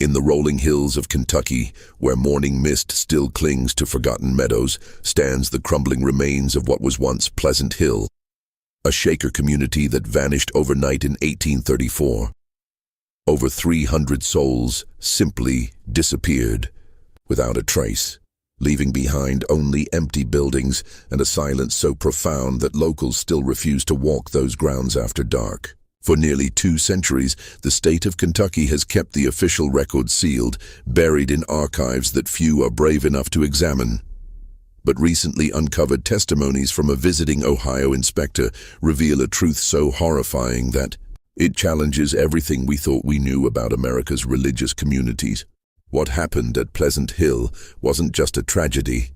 In the rolling hills of Kentucky, where morning mist still clings to forgotten meadows, stands the crumbling remains of what was once Pleasant Hill, a Shaker community that vanished overnight in 1834. Over 300 souls simply disappeared, without a trace, leaving behind only empty buildings and a silence so profound that locals still refuse to walk those grounds after dark. For nearly 2 centuries, the state of Kentucky has kept the official record sealed, buried in archives that few are brave enough to examine. But recently uncovered testimonies from a visiting Ohio inspector reveal a truth so horrifying that it challenges everything we thought we knew about America's religious communities. What happened at Pleasant Hill wasn't just a tragedy.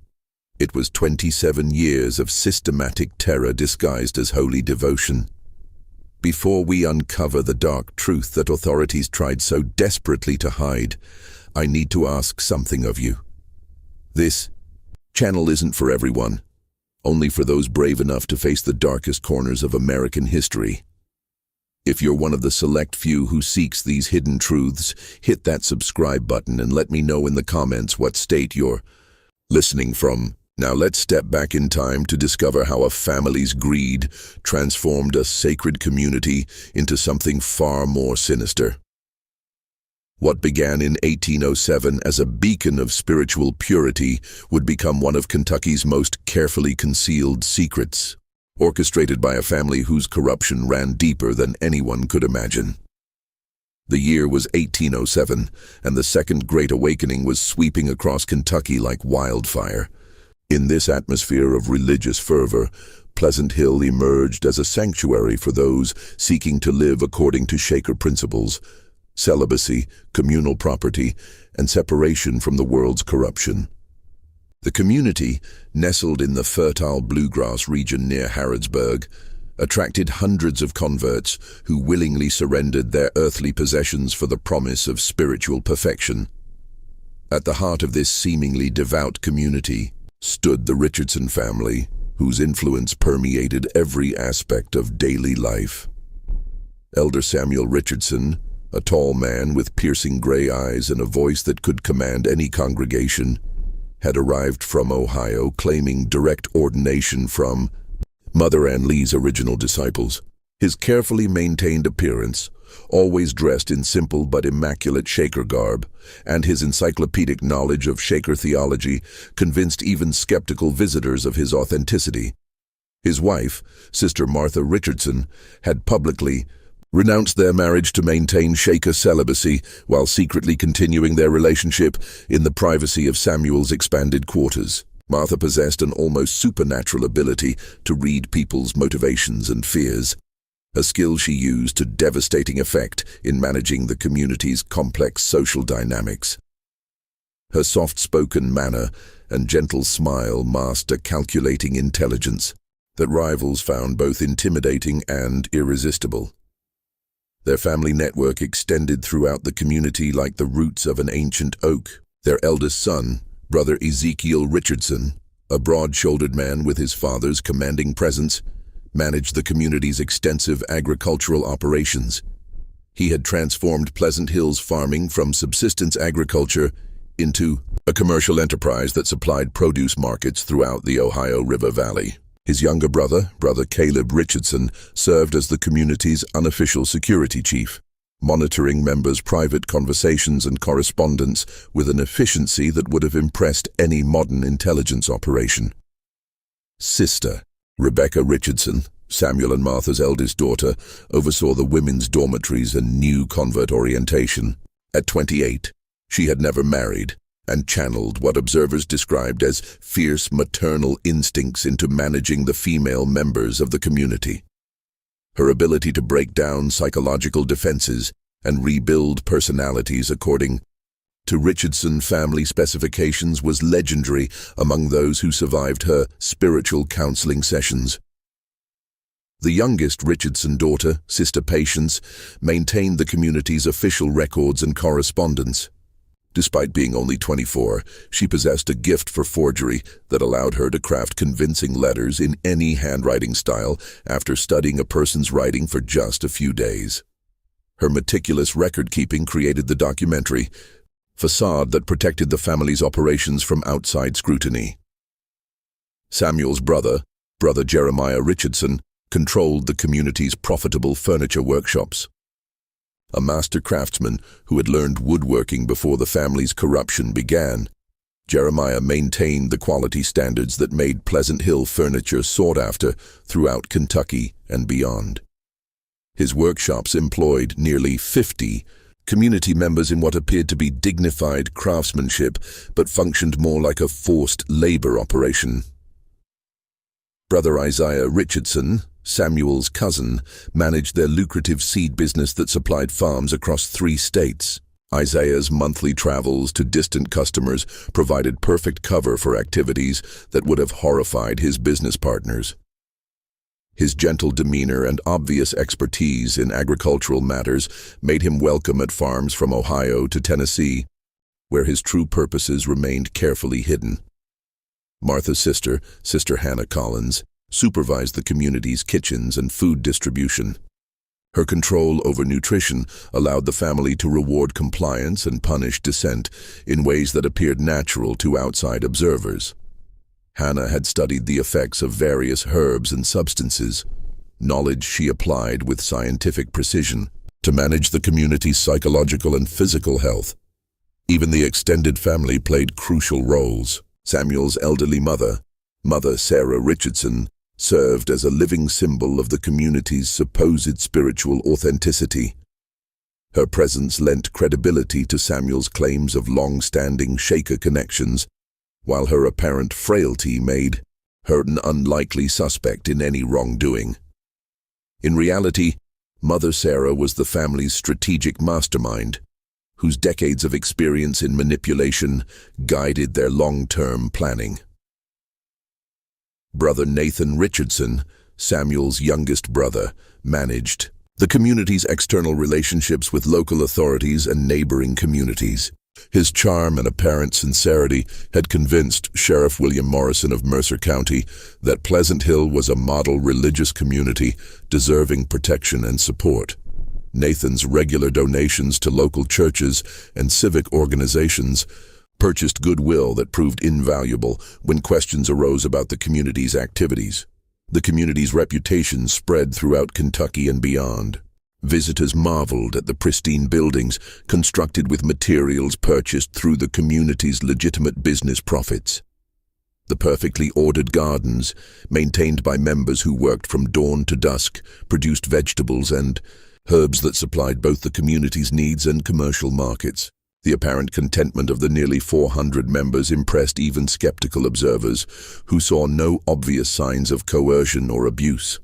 It was 27 years of systematic terror disguised as holy devotion. Before we uncover the dark truth that authorities tried so desperately to hide, I need to ask something of you. This channel isn't for everyone, only for those brave enough to face the darkest corners of American history. If you're one of the select few who seeks these hidden truths, hit that subscribe button and let me know in the comments what state you're listening from. Now let's step back in time to discover how a family's greed transformed a sacred community into something far more sinister. What began in 1807 as a beacon of spiritual purity would become one of Kentucky's most carefully concealed secrets, orchestrated by a family whose corruption ran deeper than anyone could imagine. The year was 1807, and the Second Great Awakening was sweeping across Kentucky like wildfire. In this atmosphere of religious fervor, Pleasant Hill emerged as a sanctuary for those seeking to live according to Shaker principles: celibacy, communal property, and separation from the world's corruption. The community, nestled in the fertile bluegrass region near Harrodsburg, attracted hundreds of converts who willingly surrendered their earthly possessions for the promise of spiritual perfection. At the heart of this seemingly devout community stood the Richardson family, whose influence permeated every aspect of daily life. Elder Samuel Richardson, a tall man with piercing gray eyes and a voice that could command any congregation, had arrived from Ohio claiming direct ordination from Mother Ann Lee's original disciples. His carefully maintained appearance, always dressed in simple but immaculate Shaker garb, and his encyclopedic knowledge of Shaker theology convinced even skeptical visitors of his authenticity. His wife, Sister Martha Richardson, had publicly renounced their marriage to maintain Shaker celibacy while secretly continuing their relationship in the privacy of Samuel's expanded quarters. Martha possessed an almost supernatural ability to read people's motivations and fears, a skill she used to devastating effect in managing the community's complex social dynamics. Her soft-spoken manner and gentle smile masked a calculating intelligence that rivals found both intimidating and irresistible. Their family network extended throughout the community like the roots of an ancient oak. Their eldest son, Brother Ezekiel Richardson, a broad-shouldered man with his father's commanding presence, managed the community's extensive agricultural operations. He had transformed Pleasant Hill's farming from subsistence agriculture into a commercial enterprise that supplied produce markets throughout the Ohio River Valley. His younger brother, Brother Caleb Richardson, served as the community's unofficial security chief, monitoring members' private conversations and correspondence with an efficiency that would have impressed any modern intelligence operation. Sister Rebecca Richardson, Samuel and Martha's eldest daughter, oversaw the women's dormitories and new convert orientation. At 28, she had never married and channeled what observers described as fierce maternal instincts into managing the female members of the community. Her ability to break down psychological defenses and rebuild personalities according to Richardson family specifications was legendary among those who survived her spiritual counseling sessions. The youngest Richardson daughter, Sister Patience, maintained the community's official records and correspondence. Despite being only 24, she possessed a gift for forgery that allowed her to craft convincing letters in any handwriting style after studying a person's writing for just a few days. Her meticulous record-keeping created the documentary facade that protected the family's operations from outside scrutiny. Samuel's brother Jeremiah Richardson, controlled the community's profitable furniture workshops. A master craftsman who had learned woodworking before the family's corruption began, Jeremiah maintained the quality standards that made Pleasant Hill furniture sought after throughout Kentucky and beyond. His workshops employed nearly 50 community members in what appeared to be dignified craftsmanship, but functioned more like a forced labor operation. Brother Isaiah Richardson, Samuel's cousin, managed their lucrative seed business that supplied farms across 3 states. Isaiah's monthly travels to distant customers provided perfect cover for activities that would have horrified his business partners. His gentle demeanor and obvious expertise in agricultural matters made him welcome at farms from Ohio to Tennessee, where his true purposes remained carefully hidden. Martha's sister, Sister Hannah Collins, supervised the community's kitchens and food distribution. Her control over nutrition allowed the family to reward compliance and punish dissent in ways that appeared natural to outside observers. Hannah had studied the effects of various herbs and substances, knowledge she applied with scientific precision to manage the community's psychological and physical health. Even the extended family played crucial roles. Samuel's elderly mother, Mother Sarah Richardson, served as a living symbol of the community's supposed spiritual authenticity. Her presence lent credibility to Samuel's claims of long-standing Shaker connections, while her apparent frailty made her an unlikely suspect in any wrongdoing. In reality, Mother Sarah was the family's strategic mastermind, whose decades of experience in manipulation guided their long-term planning. Brother Nathan Richardson, Samuel's youngest brother, managed the community's external relationships with local authorities and neighboring communities. His charm and apparent sincerity had convinced Sheriff William Morrison of Mercer County that Pleasant Hill was a model religious community deserving protection and support. Nathan's regular donations to local churches and civic organizations purchased goodwill that proved invaluable when questions arose about the community's activities. The community's reputation spread throughout Kentucky and beyond. Visitors marveled at the pristine buildings constructed with materials purchased through the community's legitimate business profits. The perfectly ordered gardens, maintained by members who worked from dawn to dusk, produced vegetables and herbs that supplied both the community's needs and commercial markets. The apparent contentment of the nearly 400 members impressed even skeptical observers who saw no obvious signs of coercion or abuse.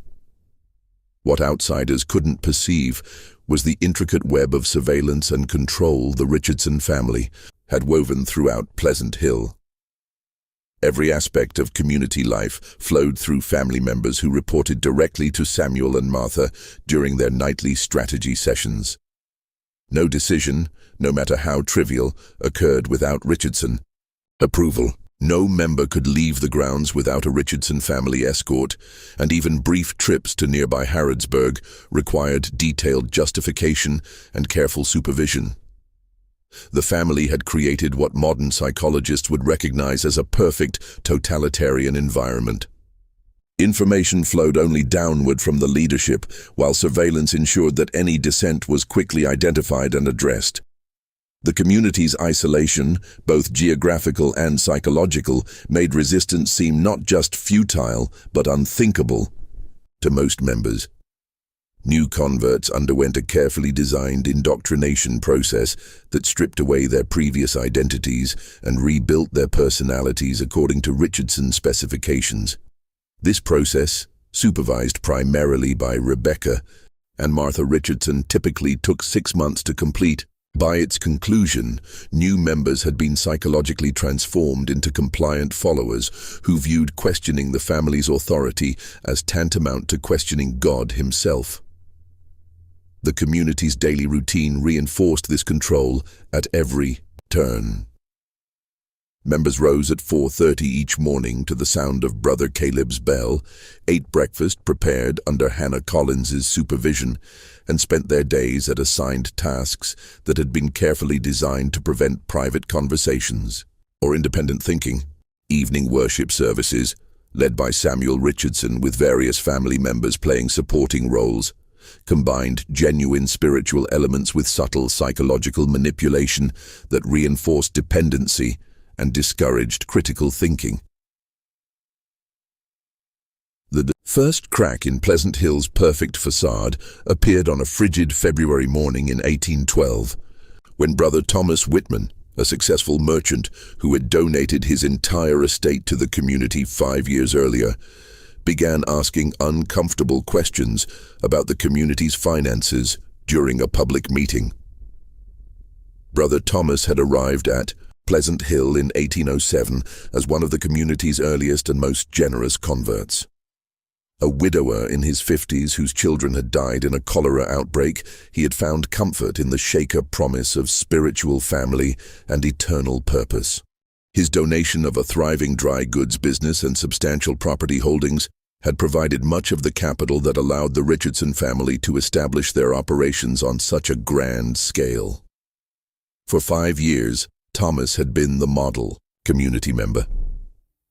What outsiders couldn't perceive was the intricate web of surveillance and control the Richardson family had woven throughout Pleasant Hill. Every aspect of community life flowed through family members who reported directly to Samuel and Martha during their nightly strategy sessions. No decision, no matter how trivial, occurred without Richardson approval. No member could leave the grounds without a Richardson family escort, and even brief trips to nearby Harrodsburg required detailed justification and careful supervision. The family had created what modern psychologists would recognize as a perfect totalitarian environment. Information flowed only downward from the leadership, while surveillance ensured that any dissent was quickly identified and addressed. The community's isolation, both geographical and psychological, made resistance seem not just futile, but unthinkable to most members. New converts underwent a carefully designed indoctrination process that stripped away their previous identities and rebuilt their personalities according to Richardson's specifications. This process, supervised primarily by Rebecca and Martha Richardson, typically took 6 months to complete. By its conclusion, new members had been psychologically transformed into compliant followers who viewed questioning the family's authority as tantamount to questioning God himself. The community's daily routine reinforced this control at every turn. Members rose at 4:30 each morning to the sound of Brother Caleb's bell, ate breakfast prepared under Hannah Collins's supervision, and spent their days at assigned tasks that had been carefully designed to prevent private conversations or independent thinking. Evening worship services, led by Samuel Richardson with various family members playing supporting roles, combined genuine spiritual elements with subtle psychological manipulation that reinforced dependency and discouraged critical thinking. The first crack in Pleasant Hill's perfect facade appeared on a frigid February morning in 1812, when Brother Thomas Whitman, a successful merchant who had donated his entire estate to the community 5 years earlier, began asking uncomfortable questions about the community's finances during a public meeting. Brother Thomas had arrived at Pleasant Hill in 1807 as one of the community's earliest and most generous converts. A widower in his 50s whose children had died in a cholera outbreak, he had found comfort in the Shaker promise of spiritual family and eternal purpose. His donation of a thriving dry goods business and substantial property holdings had provided much of the capital that allowed the Richardson family to establish their operations on such a grand scale. For 5 years, Thomas had been the model community member.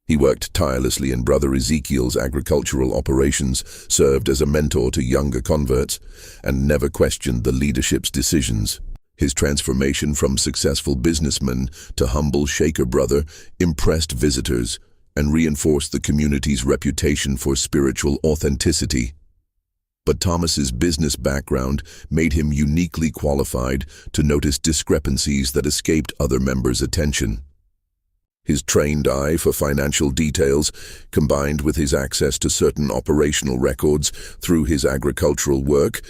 He worked tirelessly in Brother Ezekiel's agricultural operations, served as a mentor to younger converts, and never questioned the leadership's decisions. His transformation from successful businessman to humble Shaker brother impressed visitors and reinforced the community's reputation for spiritual authenticity. But Thomas's business background made him uniquely qualified to notice discrepancies that escaped other members' attention. His trained eye for financial details, combined with his access to certain operational records through his agricultural work,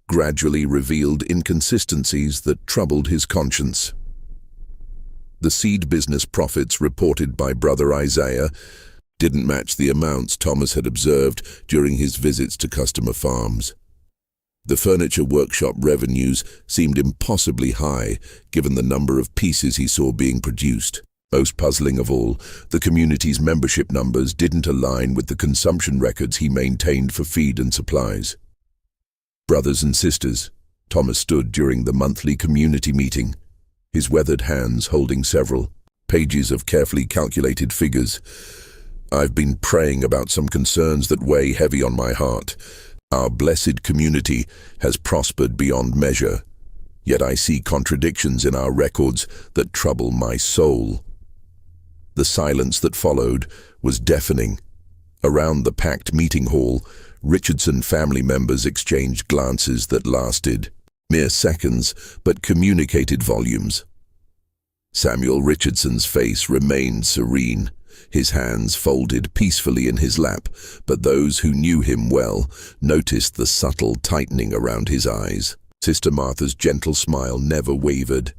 gradually revealed inconsistencies that troubled his conscience. The seed business profits reported by Brother Isaiah didn't match the amounts Thomas had observed during his visits to customer farms. The furniture workshop revenues seemed impossibly high given the number of pieces he saw being produced. Most puzzling of all, the community's membership numbers didn't align with the consumption records he maintained for feed and supplies. Brothers and sisters, Thomas stood during the monthly community meeting, his weathered hands holding several pages of carefully calculated figures. I've been praying about some concerns that weigh heavy on my heart. Our blessed community has prospered beyond measure, yet I see contradictions in our records that trouble my soul. The silence that followed was deafening. Around the packed meeting hall, Richardson family members exchanged glances that lasted mere seconds, but communicated volumes. Samuel Richardson's face remained serene, his hands folded peacefully in his lap, but those who knew him well noticed the subtle tightening around his eyes. Sister Martha's gentle smile never wavered,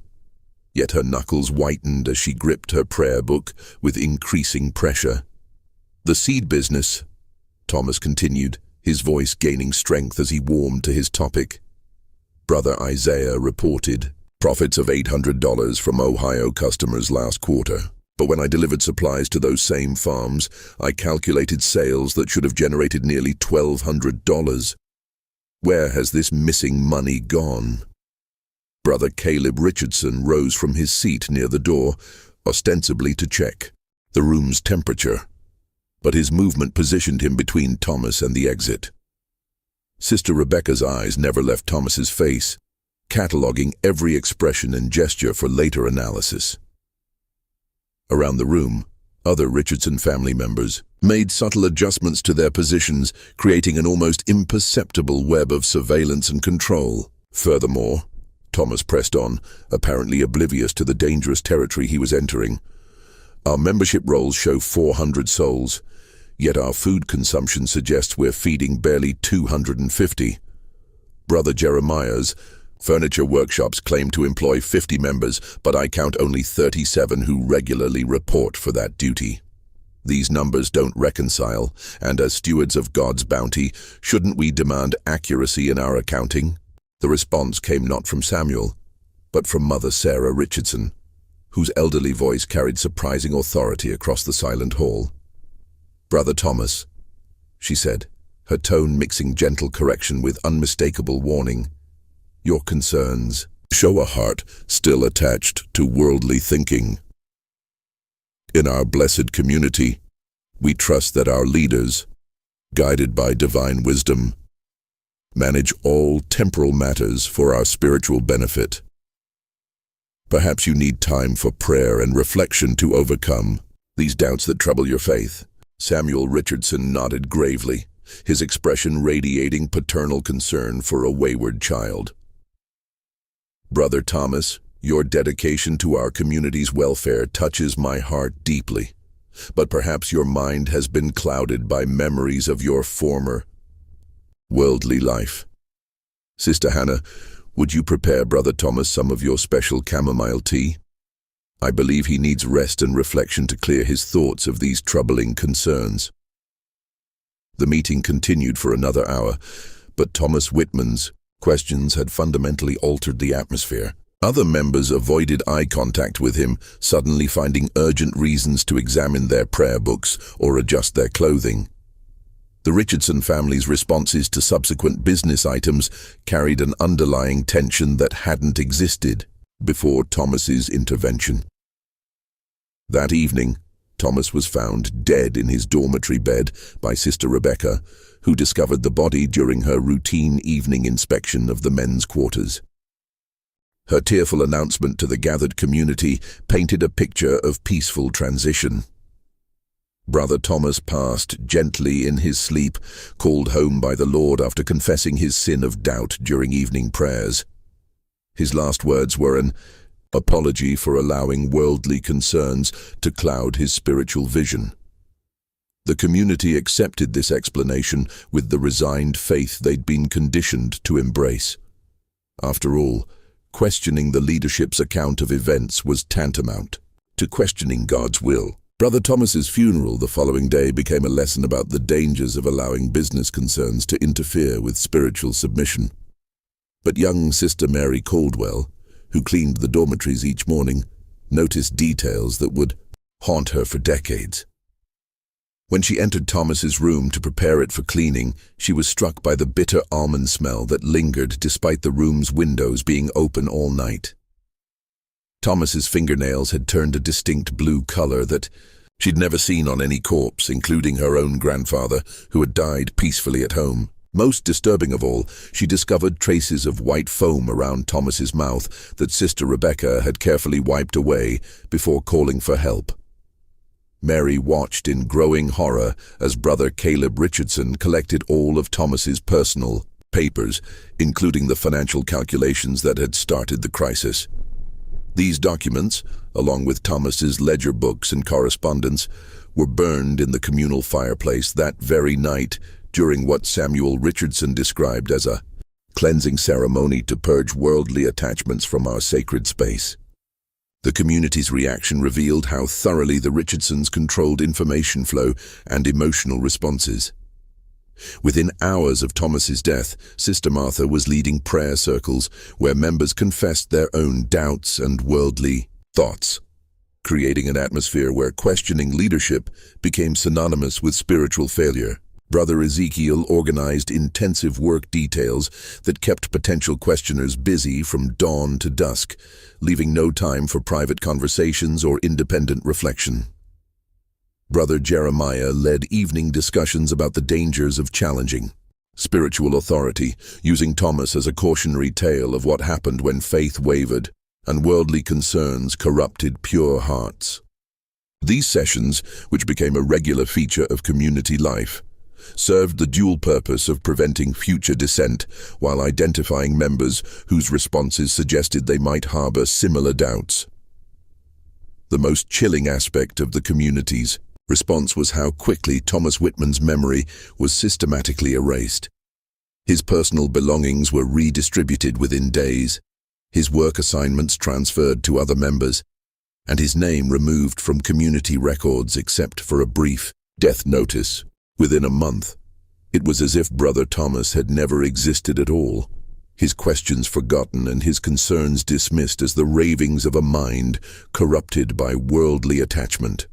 yet her knuckles whitened as she gripped her prayer book with increasing pressure. The seed business, Thomas continued, his voice gaining strength as he warmed to his topic. Brother Isaiah reported profits of $800 from Ohio customers last quarter. But when I delivered supplies to those same farms, I calculated sales that should have generated nearly $1,200. Where has this missing money gone? Brother Caleb Richardson rose from his seat near the door, ostensibly to check the room's temperature, but his movement positioned him between Thomas and the exit. Sister Rebecca's eyes never left Thomas's face, cataloging every expression and gesture for later analysis. Around the room, other Richardson family members made subtle adjustments to their positions, creating an almost imperceptible web of surveillance and control. Furthermore, Thomas pressed on, apparently oblivious to the dangerous territory he was entering. Our membership rolls show 400 souls, yet our food consumption suggests we're feeding barely 250. Brother Jeremiah's furniture workshops claim to employ 50 members, but I count only 37 who regularly report for that duty. These numbers don't reconcile, and as stewards of God's bounty, shouldn't we demand accuracy in our accounting? The response came not from Samuel, but from Mother Sarah Richardson. whose elderly voice carried surprising authority across the silent hall. "Brother Thomas," she said, her tone mixing gentle correction with unmistakable warning, "your concerns show a heart still attached to worldly thinking. In our blessed community, we trust that our leaders, guided by divine wisdom, manage all temporal matters for our spiritual benefit. Perhaps you need time for prayer and reflection to overcome these doubts that trouble your faith." Samuel Richardson nodded gravely, his expression radiating paternal concern for a wayward child. "Brother Thomas, your dedication to our community's welfare touches my heart deeply, but perhaps your mind has been clouded by memories of your former worldly life. Sister Hannah, would you prepare Brother Thomas some of your special chamomile tea? I believe he needs rest and reflection to clear his thoughts of these troubling concerns." The meeting continued for another hour, but Thomas Whitman's questions had fundamentally altered the atmosphere. Other members avoided eye contact with him, suddenly finding urgent reasons to examine their prayer books or adjust their clothing. The Richardson family's responses to subsequent business items carried an underlying tension that hadn't existed before Thomas's intervention. That evening, Thomas was found dead in his dormitory bed by Sister Rebecca, who discovered the body during her routine evening inspection of the men's quarters. Her tearful announcement to the gathered community painted a picture of peaceful transition. Brother Thomas passed gently in his sleep, called home by the Lord after confessing his sin of doubt during evening prayers. His last words were an apology for allowing worldly concerns to cloud his spiritual vision. The community accepted this explanation with the resigned faith they'd been conditioned to embrace. After all, questioning the leadership's account of events was tantamount to questioning God's will. Brother Thomas's funeral the following day became a lesson about the dangers of allowing business concerns to interfere with spiritual submission. But young Sister Mary Caldwell, who cleaned the dormitories each morning, noticed details that would haunt her for decades. When she entered Thomas's room to prepare it for cleaning, she was struck by the bitter almond smell that lingered despite the room's windows being open all night. Thomas's fingernails had turned a distinct blue color that she'd never seen on any corpse, including her own grandfather, who had died peacefully at home. Most disturbing of all, she discovered traces of white foam around Thomas's mouth that Sister Rebecca had carefully wiped away before calling for help. Mary watched in growing horror as Brother Caleb Richardson collected all of Thomas's personal papers, including the financial calculations that had started the crisis. These documents, along with Thomas's ledger books and correspondence, were burned in the communal fireplace that very night during what Samuel Richardson described as a cleansing ceremony to purge worldly attachments from our sacred space. The community's reaction revealed how thoroughly the Richardsons controlled information flow and emotional responses. Within hours of Thomas's death, Sister Martha was leading prayer circles where members confessed their own doubts and worldly thoughts, creating an atmosphere where questioning leadership became synonymous with spiritual failure. Brother Ezekiel organized intensive work details that kept potential questioners busy from dawn to dusk, leaving no time for private conversations or independent reflection. Brother Jeremiah led evening discussions about the dangers of challenging spiritual authority, using Thomas as a cautionary tale of what happened when faith wavered and worldly concerns corrupted pure hearts. These sessions, which became a regular feature of community life, served the dual purpose of preventing future dissent while identifying members whose responses suggested they might harbor similar doubts. The most chilling aspect of the community's response was how quickly Thomas Whitman's memory was systematically erased. His personal belongings were redistributed within days, his work assignments transferred to other members, and his name removed from community records except for a brief death notice. Within a month, it was as if Brother Thomas had never existed at all. his questions forgotten and his concerns dismissed as the ravings of a mind corrupted by worldly attachment.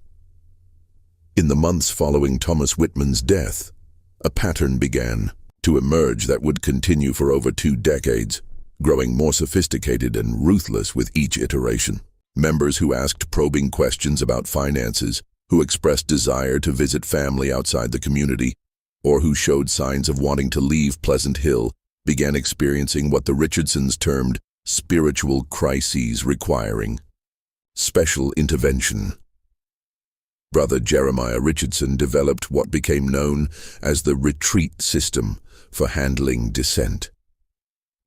In the months following Thomas Whitman's death, a pattern began to emerge that would continue for over 2 decades, growing more sophisticated and ruthless with each iteration. Members who asked probing questions about finances, who expressed desire to visit family outside the community, or who showed signs of wanting to leave Pleasant Hill, began experiencing what the Richardsons termed spiritual crises requiring special intervention. Brother Jeremiah Richardson developed what became known as the retreat system for handling dissent.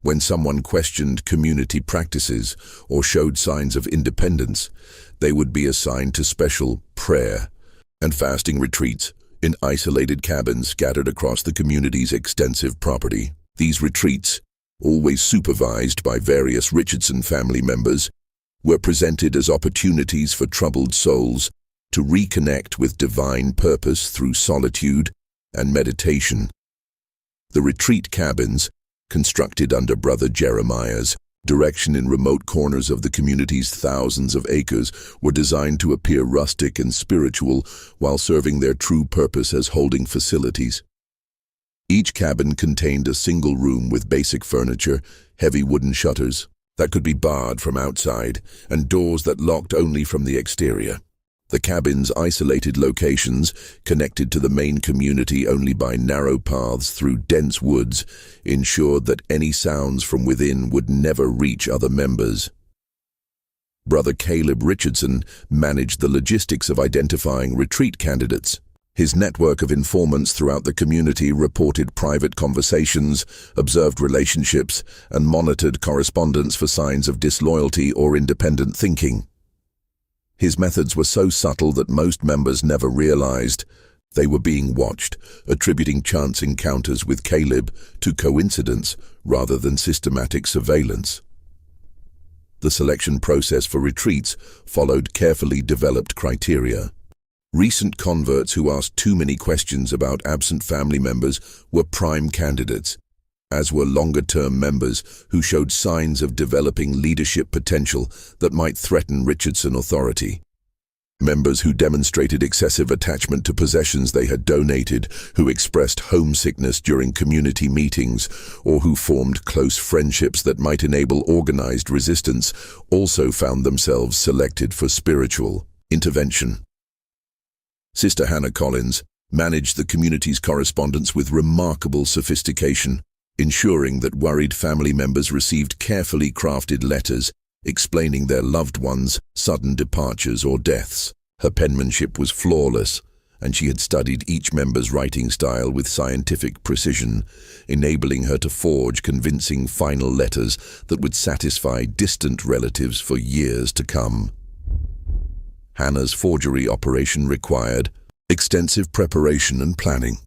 When someone questioned community practices or showed signs of independence, they would be assigned to special prayer and fasting retreats in isolated cabins scattered across the community's extensive property. These retreats, always supervised by various Richardson family members, were presented as opportunities for troubled souls to reconnect with divine purpose through solitude and meditation. The retreat cabins, constructed under Brother Jeremiah's direction in remote corners of the community's thousands of acres, were designed to appear rustic and spiritual while serving their true purpose as holding facilities. Each cabin contained a single room with basic furniture, heavy wooden shutters that could be barred from outside, and doors that locked only from the exterior. The cabin's isolated locations, connected to the main community only by narrow paths through dense woods, ensured that any sounds from within would never reach other members. Brother Caleb Richardson managed the logistics of identifying retreat candidates. His network of informants throughout the community reported private conversations, observed relationships, and monitored correspondence for signs of disloyalty or independent thinking. His methods were so subtle that most members never realized they were being watched, attributing chance encounters with Caleb to coincidence rather than systematic surveillance. The selection process for retreats followed carefully developed criteria. Recent converts who asked too many questions about absent family members were prime candidates, as were longer-term members who showed signs of developing leadership potential that might threaten Richardson authority. Members who demonstrated excessive attachment to possessions they had donated, who expressed homesickness during community meetings, or who formed close friendships that might enable organized resistance, also found themselves selected for spiritual intervention. Sister Hannah Collins managed the community's correspondence with remarkable sophistication, ensuring that worried family members received carefully crafted letters explaining their loved ones' sudden departures or deaths. Her penmanship was flawless, and she had studied each member's writing style with scientific precision, enabling her to forge convincing final letters that would satisfy distant relatives for years to come. Hannah's forgery operation required extensive preparation and planning.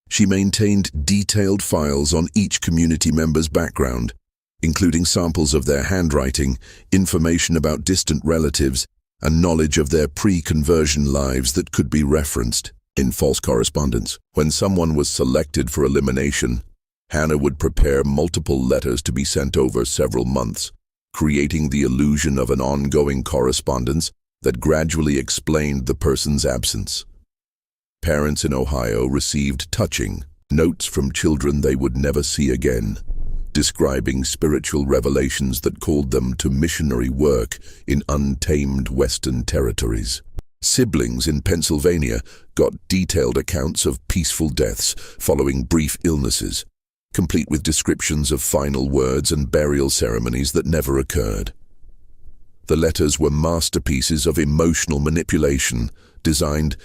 She maintained detailed files on each community member's background, including samples of their handwriting, information about distant relatives, and knowledge of their pre-conversion lives that could be referenced in false correspondence. When someone was selected for elimination, Hannah would prepare multiple letters to be sent over several months, creating the illusion of an ongoing correspondence that gradually explained the person's absence. Parents in Ohio received touching notes from children they would never see again, describing spiritual revelations that called them to missionary work in untamed Western territories. Siblings in Pennsylvania got detailed accounts of peaceful deaths following brief illnesses, complete with descriptions of final words and burial ceremonies that never occurred. The letters were masterpieces of emotional manipulation, designed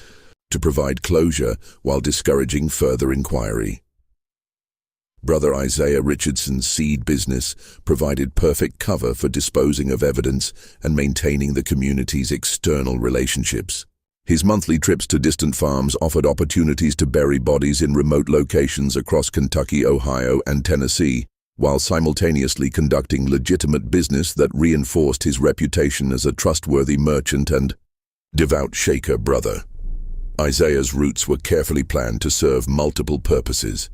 to provide closure while discouraging further inquiry. Brother Isaiah Richardson's seed business provided perfect cover for disposing of evidence and maintaining the community's external relationships. His monthly trips to distant farms offered opportunities to bury bodies in remote locations across Kentucky, Ohio, and Tennessee, while simultaneously conducting legitimate business that reinforced his reputation as a trustworthy merchant and devout Shaker brother. Isaiah's routes were carefully planned to serve multiple purposes.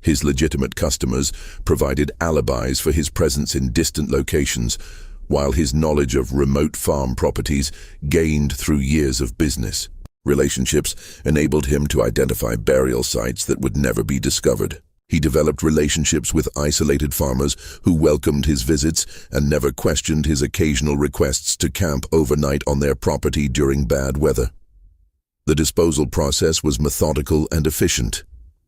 His legitimate customers provided alibis for his presence in distant locations, while his knowledge of remote farm properties gained through years of business. Relationships enabled him to identify burial sites that would never be discovered. He developed relationships with isolated farmers who welcomed his visits and never questioned his occasional requests to camp overnight on their property during bad weather. The disposal process was methodical and efficient.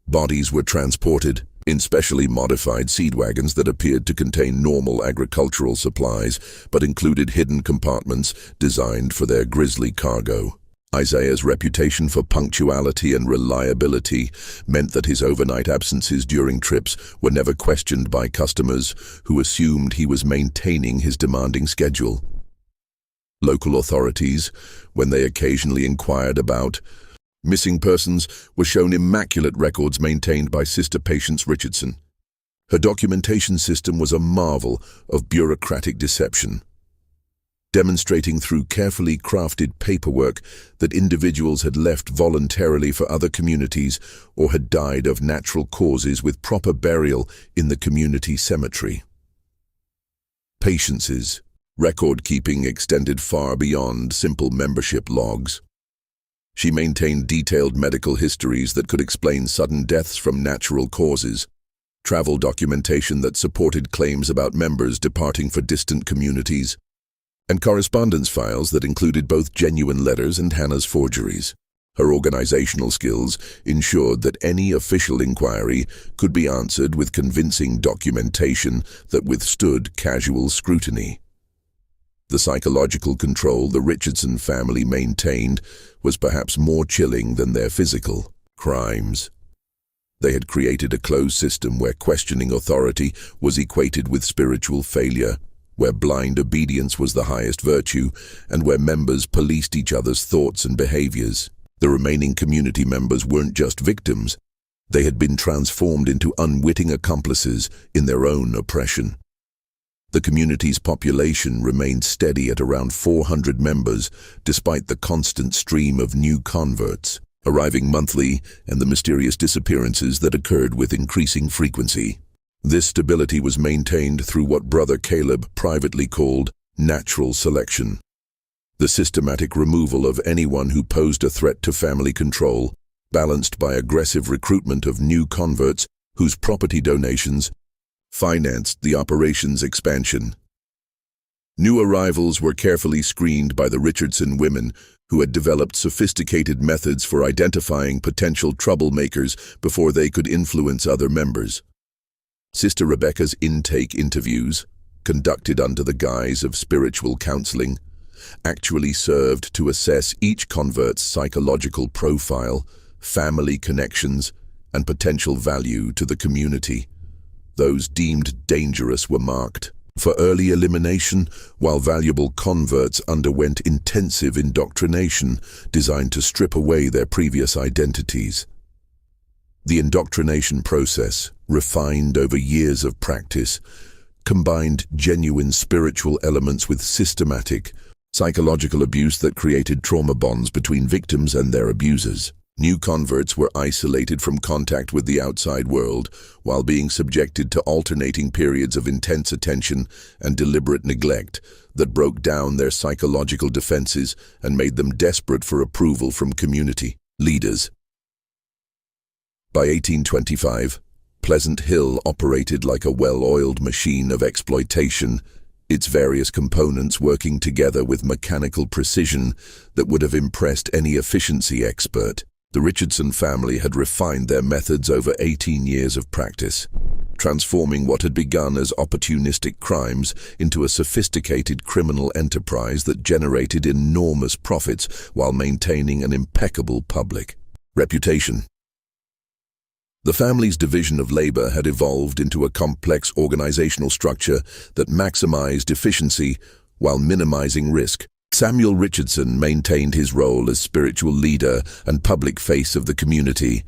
Bodies were transported in specially modified seed wagons that appeared to contain normal agricultural supplies, but included hidden compartments designed for their grisly cargo. Isaiah's reputation for punctuality and reliability meant that his overnight absences during trips were never questioned by customers who assumed he was maintaining his demanding schedule. Local authorities, when they occasionally inquired about missing persons, were shown immaculate records maintained by Sister Patience Richardson. Her documentation system was a marvel of bureaucratic deception, demonstrating through carefully crafted paperwork that individuals had left voluntarily for other communities or had died of natural causes with proper burial in the community cemetery. Patience's record-keeping extended far beyond simple membership logs. She maintained detailed medical histories that could explain sudden deaths from natural causes, travel documentation that supported claims about members departing for distant communities, and correspondence files that included both genuine letters and Hannah's forgeries. Her organizational skills ensured that any official inquiry could be answered with convincing documentation that withstood casual scrutiny. The psychological control the Richardson family maintained was perhaps more chilling than their physical crimes. They had created a closed system where questioning authority was equated with spiritual failure, where blind obedience was the highest virtue, and where members policed each other's thoughts and behaviors. The remaining community members weren't just victims. They had been transformed into unwitting accomplices in their own oppression. The community's population remained steady at around 400 members, despite the constant stream of new converts arriving monthly and the mysterious disappearances that occurred with increasing frequency. This stability was maintained through what Brother Caleb privately called natural selection, the systematic removal of anyone who posed a threat to family control, balanced by aggressive recruitment of new converts whose property donations financed the operation's expansion. New arrivals were carefully screened by the Richardson women, who had developed sophisticated methods for identifying potential troublemakers before they could influence other members. Sister Rebecca's intake interviews, conducted under the guise of spiritual counseling, actually served to assess each convert's psychological profile, family connections, and potential value to the community. Those deemed dangerous were marked for early elimination, while valuable converts underwent intensive indoctrination designed to strip away their previous identities. The indoctrination process, refined over years of practice, combined genuine spiritual elements with systematic, psychological abuse that created trauma bonds between victims and their abusers. New converts were isolated from contact with the outside world while being subjected to alternating periods of intense attention and deliberate neglect that broke down their psychological defenses and made them desperate for approval from community leaders. By 1825, Pleasant Hill operated like a well-oiled machine of exploitation, its various components working together with mechanical precision that would have impressed any efficiency expert. The Richardson family had refined their methods over 18 years of practice, transforming what had begun as opportunistic crimes into a sophisticated criminal enterprise that generated enormous profits while maintaining an impeccable public reputation. The family's division of labor had evolved into a complex organizational structure that maximized efficiency while minimizing risk. Samuel Richardson maintained his role as spiritual leader and public face of the community,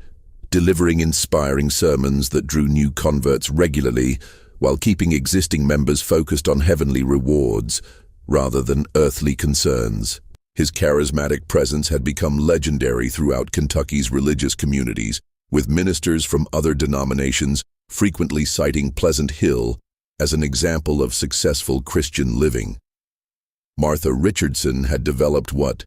delivering inspiring sermons that drew new converts regularly while keeping existing members focused on heavenly rewards rather than earthly concerns. His charismatic presence had become legendary throughout Kentucky's religious communities, with ministers from other denominations frequently citing Pleasant Hill as an example of successful Christian living. Martha Richardson had developed what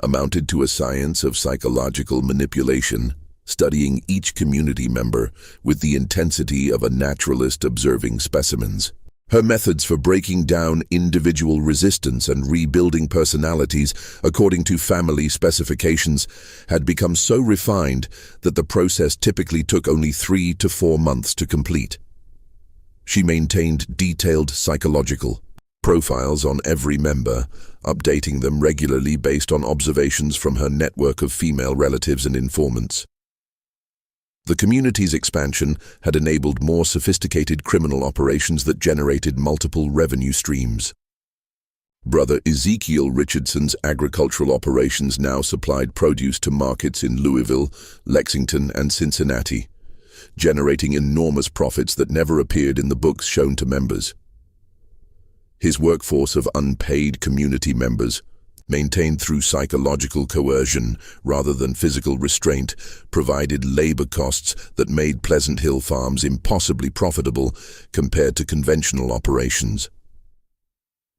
amounted to a science of psychological manipulation, studying each community member with the intensity of a naturalist observing specimens. Her methods for breaking down individual resistance and rebuilding personalities according to family specifications had become so refined that the process typically took only 3 to 4 months to complete. She maintained detailed psychological profiles on every member, updating them regularly based on observations from her network of female relatives and informants. The community's expansion had enabled more sophisticated criminal operations that generated multiple revenue streams. Brother Ezekiel Richardson's agricultural operations now supplied produce to markets in Louisville, Lexington, and Cincinnati, generating enormous profits that never appeared in the books shown to members. His workforce of unpaid community members, maintained through psychological coercion rather than physical restraint, provided labor costs that made Pleasant Hill farms impossibly profitable compared to conventional operations.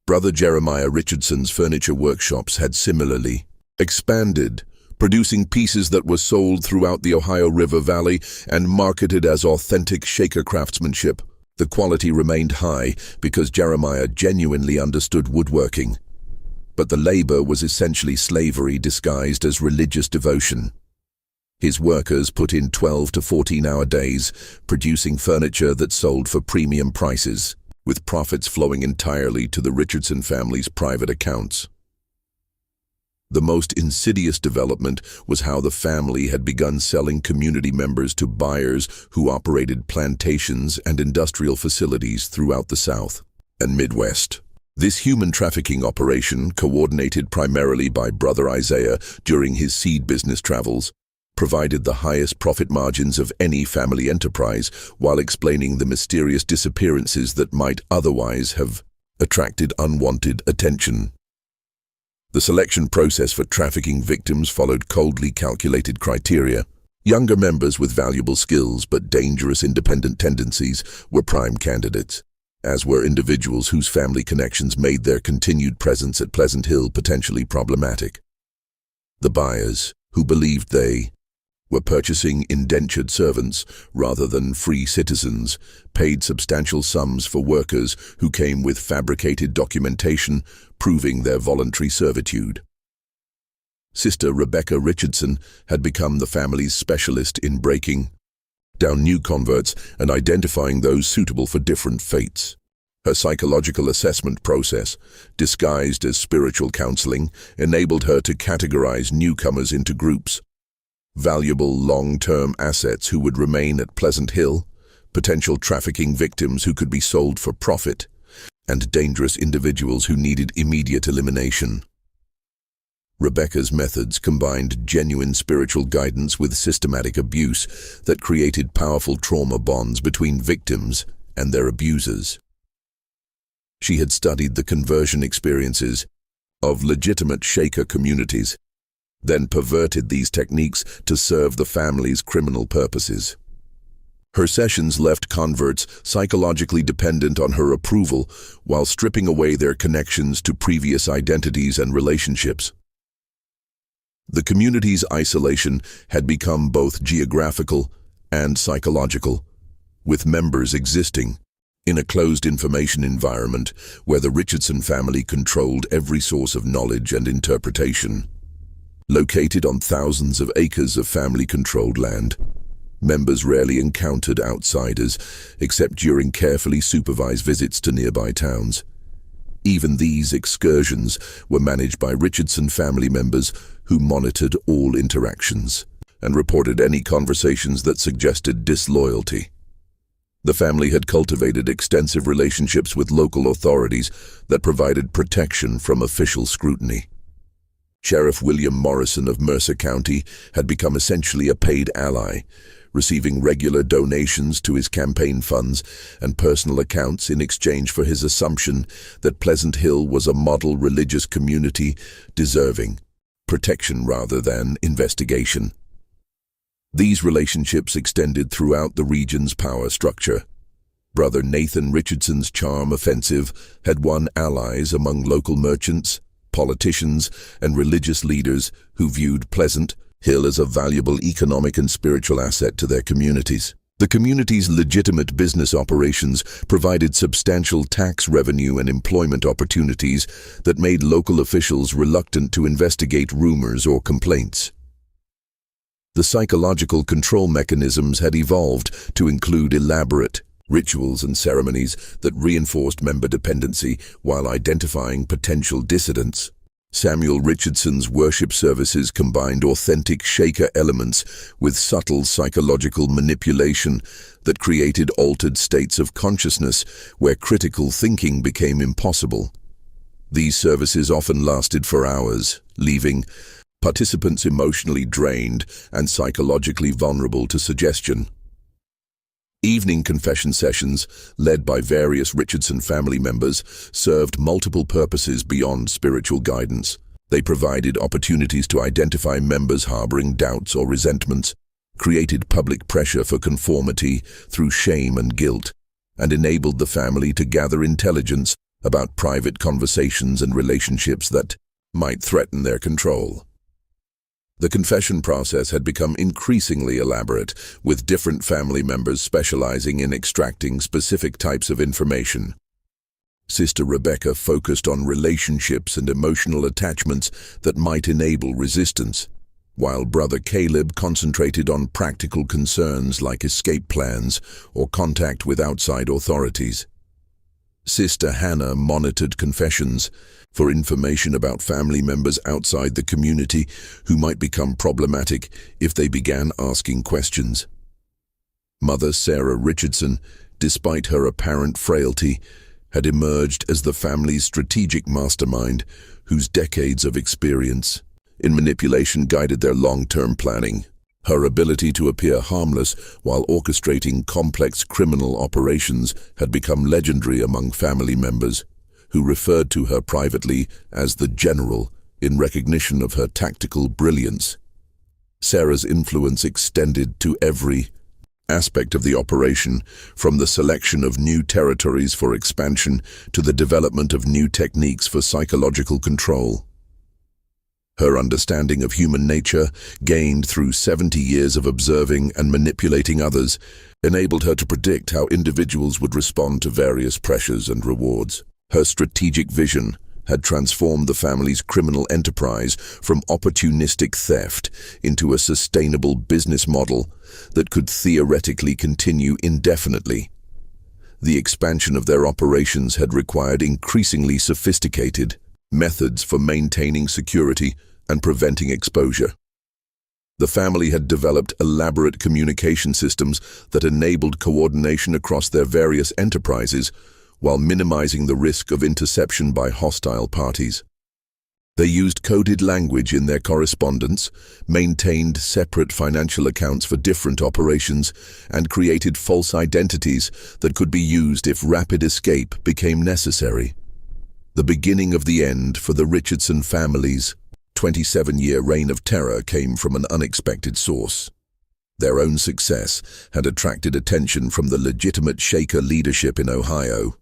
Brother Jeremiah Richardson's furniture workshops had similarly expanded, producing pieces that were sold throughout the Ohio River Valley and marketed as authentic Shaker craftsmanship. The quality remained high because Jeremiah genuinely understood woodworking, but the labor was essentially slavery disguised as religious devotion. His workers put in 12 to 14-hour days, producing furniture that sold for premium prices, with profits flowing entirely to the Richardson family's private accounts. The most insidious development was how the family had begun selling community members to buyers who operated plantations and industrial facilities throughout the South and Midwest. This human trafficking operation, coordinated primarily by Brother Isaiah during his seed business travels, provided the highest profit margins of any family enterprise while explaining the mysterious disappearances that might otherwise have attracted unwanted attention. The selection process for trafficking victims followed coldly calculated criteria. Younger members with valuable skills but dangerous independent tendencies were prime candidates, as were individuals whose family connections made their continued presence at Pleasant Hill potentially problematic. The buyers, who believed they were purchasing indentured servants rather than free citizens, paid substantial sums for workers who came with fabricated documentation proving their voluntary servitude. Sister Rebecca Richardson had become the family's specialist in breaking down new converts and identifying those suitable for different faiths. Her psychological assessment process, disguised as spiritual counseling, enabled her to categorize newcomers into groups: valuable long-term assets who would remain at Pleasant Hill, potential trafficking victims who could be sold for profit, and dangerous individuals who needed immediate elimination. Rebecca's methods combined genuine spiritual guidance with systematic abuse that created powerful trauma bonds between victims and their abusers. She had studied the conversion experiences of legitimate Shaker communities, then perverted these techniques to serve the family's criminal purposes. Her sessions left converts psychologically dependent on her approval while stripping away their connections to previous identities and relationships. The community's isolation had become both geographical and psychological, with members existing in a closed information environment where the Richardson family controlled every source of knowledge and interpretation. Located on thousands of acres of family-controlled land, members rarely encountered outsiders except during carefully supervised visits to nearby towns. Even these excursions were managed by Richardson family members who monitored all interactions and reported any conversations that suggested disloyalty. The family had cultivated extensive relationships with local authorities that provided protection from official scrutiny. Sheriff William Morrison of Mercer County had become essentially a paid ally, receiving regular donations to his campaign funds and personal accounts in exchange for his assumption that Pleasant Hill was a model religious community deserving protection rather than investigation. These relationships extended throughout the region's power structure. Brother Nathan Richardson's charm offensive had won allies among local merchants, politicians, and religious leaders who viewed Pleasant Hill as a valuable economic and spiritual asset to their communities. The community's legitimate business operations provided substantial tax revenue and employment opportunities that made local officials reluctant to investigate rumors or complaints. The psychological control mechanisms had evolved to include elaborate rituals and ceremonies that reinforced member dependency while identifying potential dissidents. Samuel Richardson's worship services combined authentic Shaker elements with subtle psychological manipulation that created altered states of consciousness where critical thinking became impossible. These services often lasted for hours, leaving participants emotionally drained and psychologically vulnerable to suggestion. Evening confession sessions, led by various Richardson family members, served multiple purposes beyond spiritual guidance. They provided opportunities to identify members harboring doubts or resentments, created public pressure for conformity through shame and guilt, and enabled the family to gather intelligence about private conversations and relationships that might threaten their control. The confession process had become increasingly elaborate, with different family members specializing in extracting specific types of information. Sister Rebecca focused on relationships and emotional attachments that might enable resistance, while Brother Caleb concentrated on practical concerns like escape plans or contact with outside authorities. Sister Hannah monitored confessions for information about family members outside the community who might become problematic if they began asking questions. Mother Sarah Richardson, despite her apparent frailty, had emerged as the family's strategic mastermind whose decades of experience in manipulation guided their long-term planning. Her ability to appear harmless while orchestrating complex criminal operations had become legendary among family members, who referred to her privately as the General in recognition of her tactical brilliance. Sarah's influence extended to every aspect of the operation, from the selection of new territories for expansion to the development of new techniques for psychological control. Her understanding of human nature, gained through 70 years of observing and manipulating others, enabled her to predict how individuals would respond to various pressures and rewards. Her strategic vision had transformed the family's criminal enterprise from opportunistic theft into a sustainable business model that could theoretically continue indefinitely. The expansion of their operations had required increasingly sophisticated methods for maintaining security and preventing exposure. The family had developed elaborate communication systems that enabled coordination across their various enterprises while minimizing the risk of interception by hostile parties. They used coded language in their correspondence, maintained separate financial accounts for different operations, and created false identities that could be used if rapid escape became necessary. The beginning of the end for the Richardson family's 27-year reign of terror came from an unexpected source. Their own success had attracted attention from the legitimate Shaker leadership in Ohio.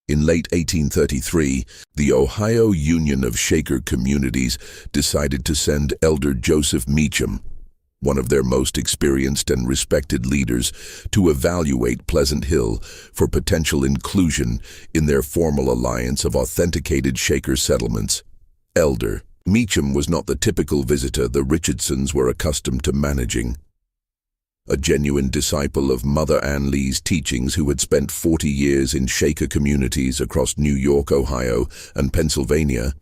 In late 1833, the Ohio Union of Shaker Communities decided to send Elder Joseph Meacham, one of their most experienced and respected leaders, to evaluate Pleasant Hill for potential inclusion in their formal alliance of authenticated Shaker settlements. Elder Meacham was not the typical visitor the Richardsons were accustomed to managing. A genuine disciple of Mother Ann Lee's teachings who had spent 40 years in Shaker communities across New York, Ohio, and Pennsylvania,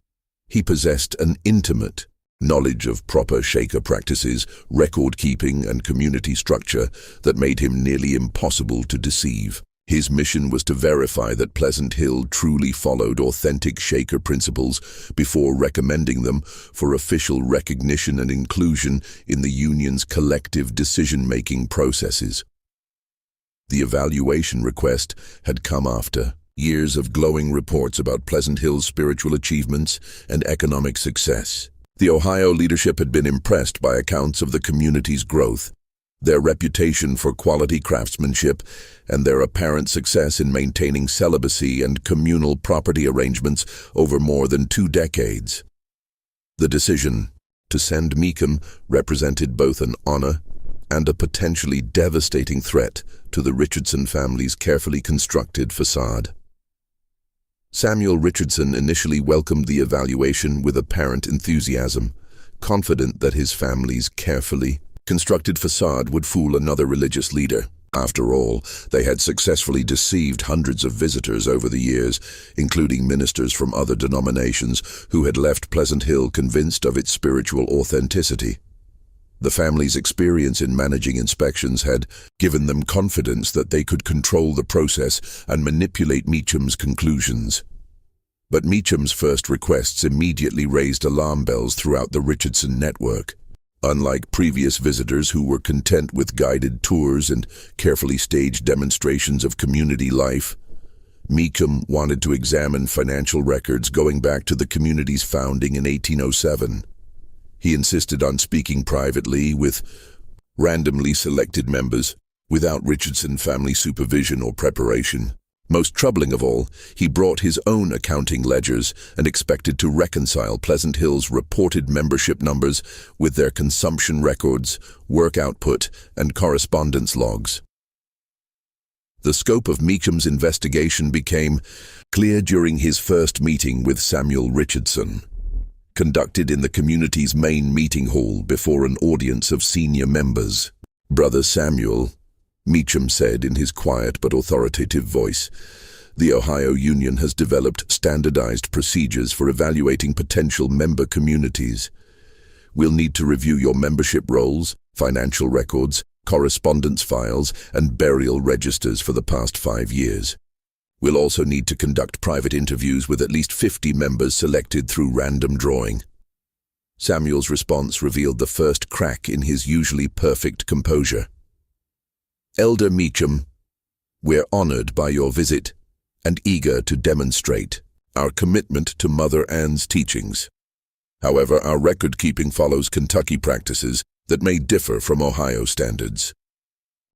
he possessed an intimate knowledge of proper Shaker practices, record-keeping, and community structure that made him nearly impossible to deceive. His mission was to verify that Pleasant Hill truly followed authentic Shaker principles before recommending them for official recognition and inclusion in the union's collective decision-making processes. The evaluation request had come after years of glowing reports about Pleasant Hill's spiritual achievements and economic success. The Ohio leadership had been impressed by accounts of the community's growth, their reputation for quality craftsmanship, and their apparent success in maintaining celibacy and communal property arrangements over more than 2 decades. The decision to send Meekum represented both an honor and a potentially devastating threat to the Richardson family's carefully constructed facade. Samuel Richardson initially welcomed the evaluation with apparent enthusiasm, confident that his family's carefully constructed facade would fool another religious leader. After all, they had successfully deceived hundreds of visitors over the years, including ministers from other denominations who had left Pleasant Hill convinced of its spiritual authenticity. The family's experience in managing inspections had given them confidence that they could control the process and manipulate Meecham's conclusions. But Meecham's first requests immediately raised alarm bells throughout the Richardson network. Unlike previous visitors who were content with guided tours and carefully staged demonstrations of community life, Meekum wanted to examine financial records going back to the community's founding in 1807. He insisted on speaking privately with randomly selected members, without Richardson family supervision or preparation. Most troubling of all, he brought his own accounting ledgers and expected to reconcile Pleasant Hill's reported membership numbers with their consumption records, work output, and correspondence logs. The scope of Meecham's investigation became clear during his first meeting with Samuel Richardson, conducted in the community's main meeting hall before an audience of senior members. "Brother Samuel," Meecham said in his quiet but authoritative voice, "the Ohio Union has developed standardized procedures for evaluating potential member communities. We'll need to review your membership rolls, financial records, correspondence files, and burial registers for the past 5 years. We'll also need to conduct private interviews with at least 50 members selected through random drawing." Samuel's response revealed the first crack in his usually perfect composure. "Elder Meecham, we're honored by your visit and eager to demonstrate our commitment to Mother Ann's teachings. However, our record-keeping follows Kentucky practices that may differ from Ohio standards.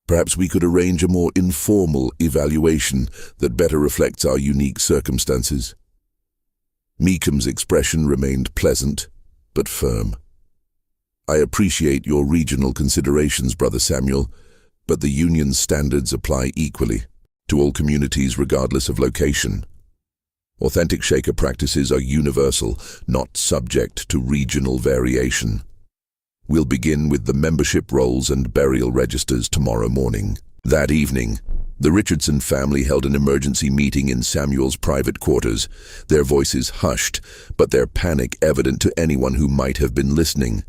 Perhaps we could arrange a more informal evaluation that better reflects our unique circumstances." Meecham's expression remained pleasant but firm. "I appreciate your regional considerations, Brother Samuel, but the union's standards apply equally to all communities regardless of location. Authentic Shaker practices are universal, not subject to regional variation. We'll begin with the membership rolls and burial registers tomorrow morning." That evening, the Richardson family held an emergency meeting in Samuel's private quarters, their voices hushed, but their panic evident to anyone who might have been listening.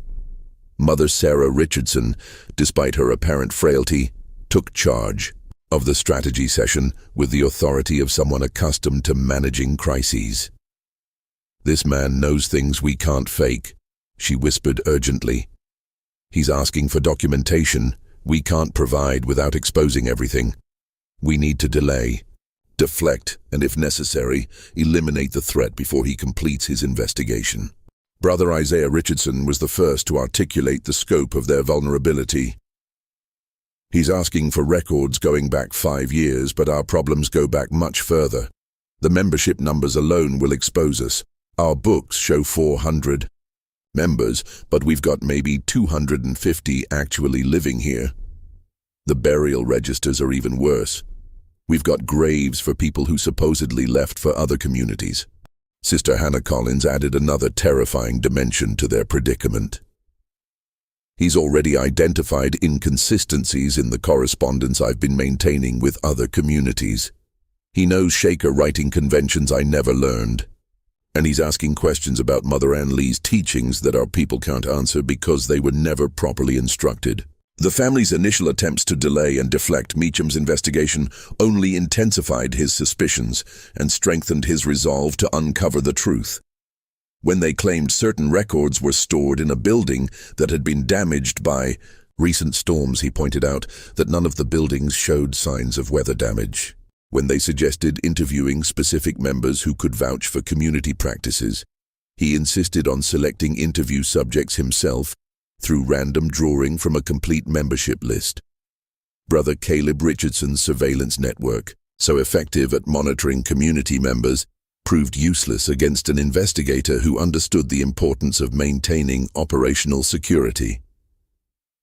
Mother Sarah Richardson, despite her apparent frailty, took charge of the strategy session with the authority of someone accustomed to managing crises. "This man knows things we can't fake," she whispered urgently. "He's asking for documentation we can't provide without exposing everything. We need to delay, deflect, and if necessary, eliminate the threat before he completes his investigation." Brother Isaiah Richardson was the first to articulate the scope of their vulnerability. "He's asking for records going back 5 years, but our problems go back much further. The membership numbers alone will expose us. Our books show 400 members, but we've got maybe 250 actually living here. The burial registers are even worse. We've got graves for people who supposedly left for other communities." Sister Hannah Collins added another terrifying dimension to their predicament. "He's already identified inconsistencies in the correspondence I've been maintaining with other communities. He knows Shaker writing conventions I never learned. And he's asking questions about Mother Ann Lee's teachings that our people can't answer because they were never properly instructed." The family's initial attempts to delay and deflect Meecham's investigation only intensified his suspicions and strengthened his resolve to uncover the truth. When they claimed certain records were stored in a building that had been damaged by recent storms, he pointed out that none of the buildings showed signs of weather damage. When they suggested interviewing specific members who could vouch for community practices, He insisted on selecting interview subjects himself through random drawing from a complete membership list. Brother Caleb Richardson's surveillance network, so effective at monitoring community members, proved useless against an investigator who understood the importance of maintaining operational security.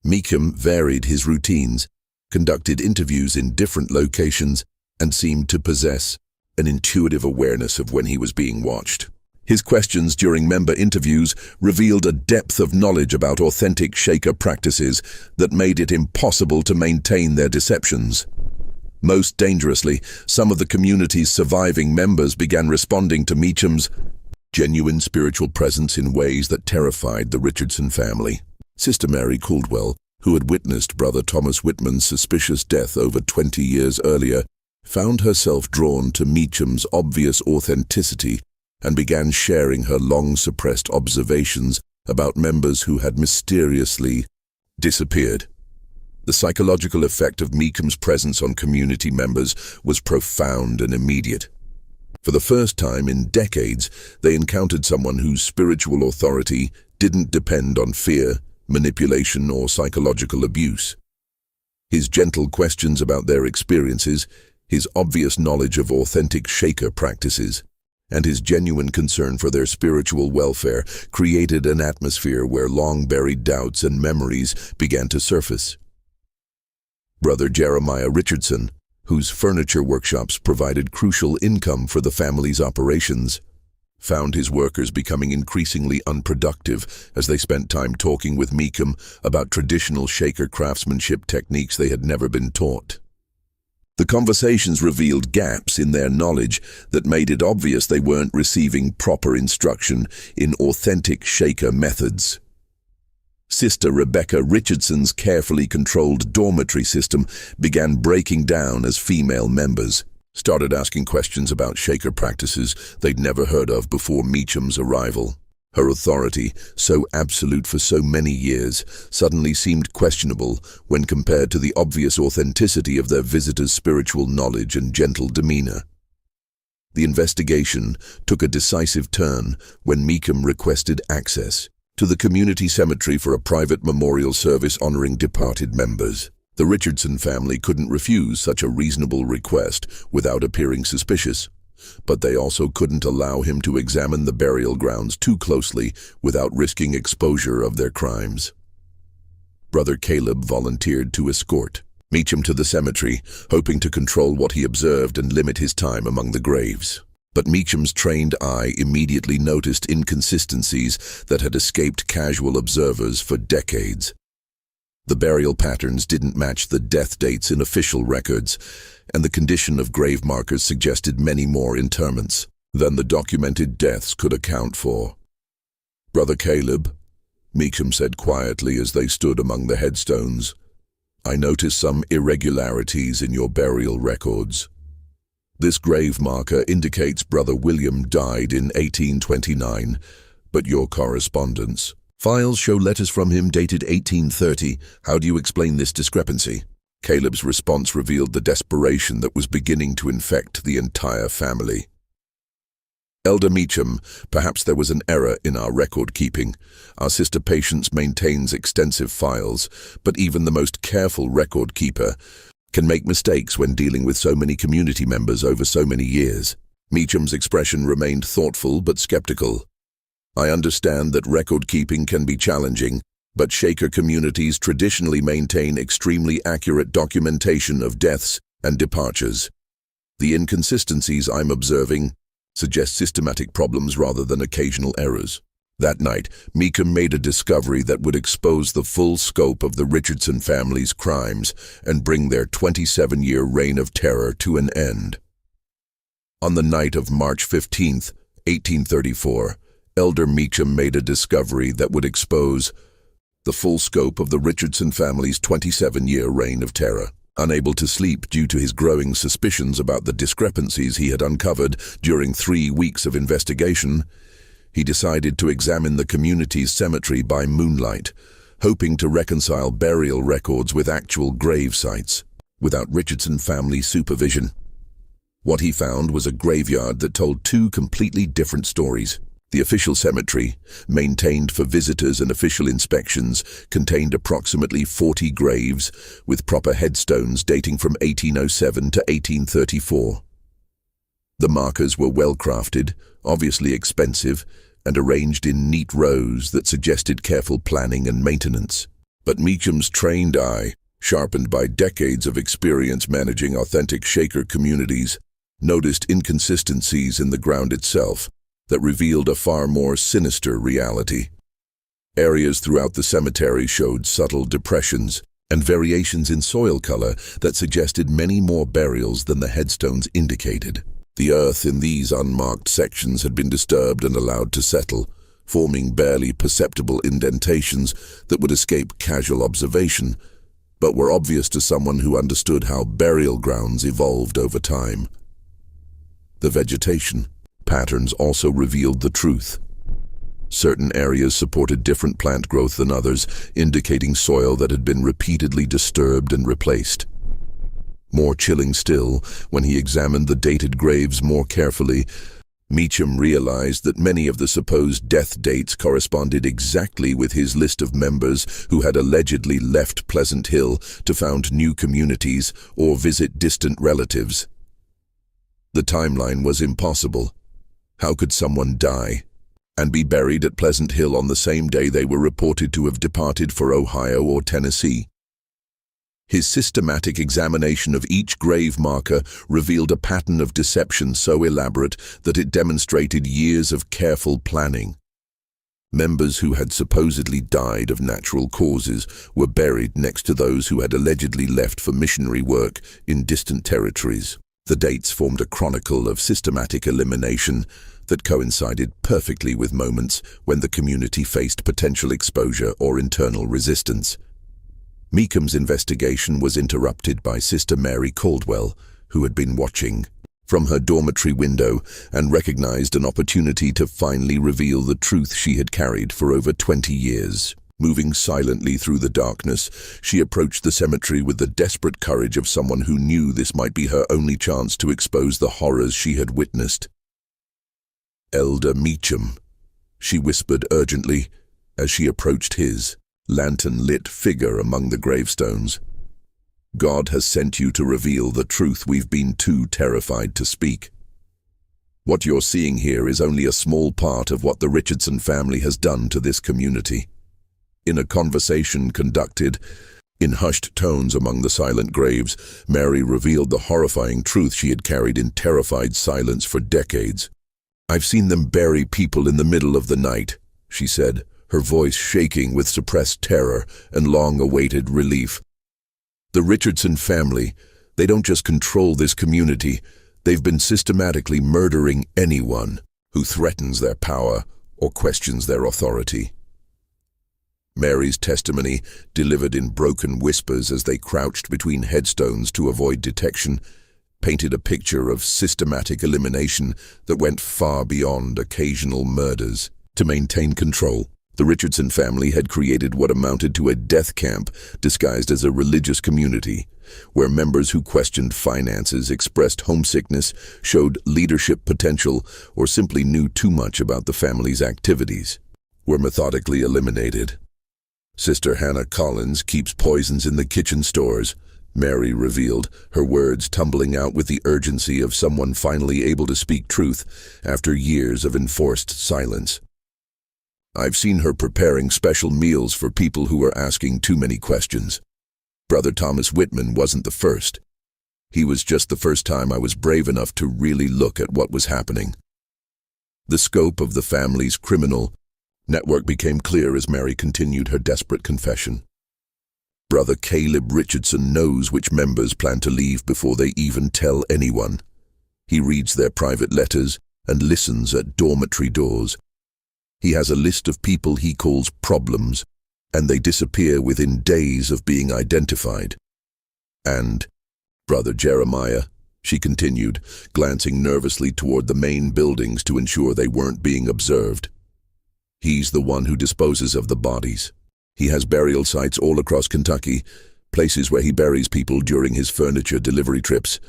Meekum varied his routines, conducted interviews in different locations, and seemed to possess an intuitive awareness of when he was being watched. His questions during member interviews revealed a depth of knowledge about authentic Shaker practices that made it impossible to maintain their deceptions. Most dangerously, some of the community's surviving members began responding to Meecham's genuine spiritual presence in ways that terrified the Richardson family. Sister Mary Caldwell, who had witnessed Brother Thomas Whitman's suspicious death over 20 years earlier, found herself drawn to Meecham's obvious authenticity and began sharing her long-suppressed observations about members who had mysteriously disappeared. The psychological effect of Meecham's presence on community members was profound and immediate. For the first time in decades, they encountered someone whose spiritual authority didn't depend on fear, manipulation, or psychological abuse. His gentle questions about their experiences, his obvious knowledge of authentic Shaker practices, and his genuine concern for their spiritual welfare created an atmosphere where long-buried doubts and memories began to surface. Brother Jeremiah Richardson, whose furniture workshops provided crucial income for the family's operations, found his workers becoming increasingly unproductive as they spent time talking with Meekum about traditional Shaker craftsmanship techniques they had never been taught. The conversations revealed gaps in their knowledge that made it obvious they weren't receiving proper instruction in authentic Shaker methods. Sister Rebecca Richardson's carefully controlled dormitory system began breaking down as female members started asking questions about Shaker practices they'd never heard of before Meecham's arrival. Her authority, so absolute for so many years, suddenly seemed questionable when compared to the obvious authenticity of their visitors' spiritual knowledge and gentle demeanor. The investigation took a decisive turn when Meecam requested access to the community cemetery for a private memorial service honoring departed members. The Richardson family couldn't refuse such a reasonable request without appearing suspicious, but they also couldn't allow him to examine the burial grounds too closely without risking exposure of their crimes. Brother Caleb volunteered to escort Meecham to the cemetery, hoping to control what he observed and limit his time among the graves. But Meecham's trained eye immediately noticed inconsistencies that had escaped casual observers for decades. The burial patterns didn't match the death dates in official records, and the condition of grave markers suggested many more interments than the documented deaths could account for. "Brother Caleb," Meecham said quietly as they stood among the headstones, "I notice some irregularities in your burial records. This grave marker indicates Brother William died in 1829, but your correspondence files show letters from him dated 1830. How do you explain this discrepancy?" Caleb's response revealed the desperation that was beginning to infect the entire family. "Elder Meecham, perhaps there was an error in our record keeping. Our sister Patience maintains extensive files, but even the most careful record keeper can make mistakes when dealing with so many community members over so many years." Meecham's expression remained thoughtful but skeptical. "I understand that record keeping can be challenging, but Shaker communities traditionally maintain extremely accurate documentation of deaths and departures. The inconsistencies I'm observing suggest systematic problems rather than occasional errors." That night, Meecam made a discovery that would expose the full scope of the Richardson family's crimes and bring their 27-year reign of terror to an end. On the night of March 15th, 1834, Elder Meecham made a discovery that would expose the full scope of the Richardson family's 27-year reign of terror. Unable to sleep due to his growing suspicions about the discrepancies he had uncovered during 3 weeks of investigation, he decided to examine the community's cemetery by moonlight, hoping to reconcile burial records with actual grave sites, without Richardson family supervision. What he found was a graveyard that told 2 completely different stories. The official cemetery, maintained for visitors and official inspections, contained approximately 40 graves, with proper headstones dating from 1807 to 1834. The markers were well crafted, obviously expensive, and arranged in neat rows that suggested careful planning and maintenance. But Meacham's trained eye, sharpened by decades of experience managing authentic Shaker communities, noticed inconsistencies in the ground itself that revealed a far more sinister reality. Areas throughout the cemetery showed subtle depressions and variations in soil color that suggested many more burials than the headstones indicated. The earth in these unmarked sections had been disturbed and allowed to settle, forming barely perceptible indentations that would escape casual observation, but were obvious to someone who understood how burial grounds evolved over time. The vegetation patterns also revealed the truth. Certain areas supported different plant growth than others, indicating soil that had been repeatedly disturbed and replaced. More chilling still, when he examined the dated graves more carefully, Meacham realized that many of the supposed death dates corresponded exactly with his list of members who had allegedly left Pleasant Hill to found new communities or visit distant relatives. The timeline was impossible. How could someone die and be buried at Pleasant Hill on the same day they were reported to have departed for Ohio or Tennessee? His systematic examination of each grave marker revealed a pattern of deception so elaborate that it demonstrated years of careful planning. Members who had supposedly died of natural causes were buried next to those who had allegedly left for missionary work in distant territories. The dates formed a chronicle of systematic elimination that coincided perfectly with moments when the community faced potential exposure or internal resistance. Meacham's investigation was interrupted by Sister Mary Caldwell, who had been watching from her dormitory window and recognized an opportunity to finally reveal the truth she had carried for over 20 years. Moving silently through the darkness, she approached the cemetery with the desperate courage of someone who knew this might be her only chance to expose the horrors she had witnessed. "Elder Meacham," she whispered urgently as she approached his lantern-lit figure among the gravestones. "God has sent you to reveal the truth we've been too terrified to speak. What you're seeing here is only a small part of what the Richardson family has done to this community." In a conversation conducted in hushed tones among the silent graves, Mary revealed the horrifying truth she had carried in terrified silence for decades. "I've seen them bury people in the middle of the night," she said, her voice shaking with suppressed terror and long-awaited relief. "The Richardson family, they don't just control this community, they've been systematically murdering anyone who threatens their power or questions their authority." Mary's testimony, delivered in broken whispers as they crouched between headstones to avoid detection, painted a picture of systematic elimination that went far beyond occasional murders. To maintain control, the Richardson family had created what amounted to a death camp disguised as a religious community, where members who questioned finances, expressed homesickness, showed leadership potential, or simply knew too much about the family's activities, were methodically eliminated. "Sister Hannah Collins keeps poisons in the kitchen stores," Mary revealed, her words tumbling out with the urgency of someone finally able to speak truth after years of enforced silence. "I've seen her preparing special meals for people who are asking too many questions. Brother Thomas Whitman wasn't the first. He was just the first time I was brave enough to really look at what was happening." The scope of the family's criminal network became clear as Mary continued her desperate confession. "Brother Caleb Richardson knows which members plan to leave before they even tell anyone. He reads their private letters and listens at dormitory doors. He has a list of people he calls problems, and they disappear within days of being identified. And Brother Jeremiah," she continued, glancing nervously toward the main buildings to ensure they weren't being observed. "He's the one who disposes of the bodies. He has burial sites all across Kentucky, places where he buries people during his furniture delivery trips.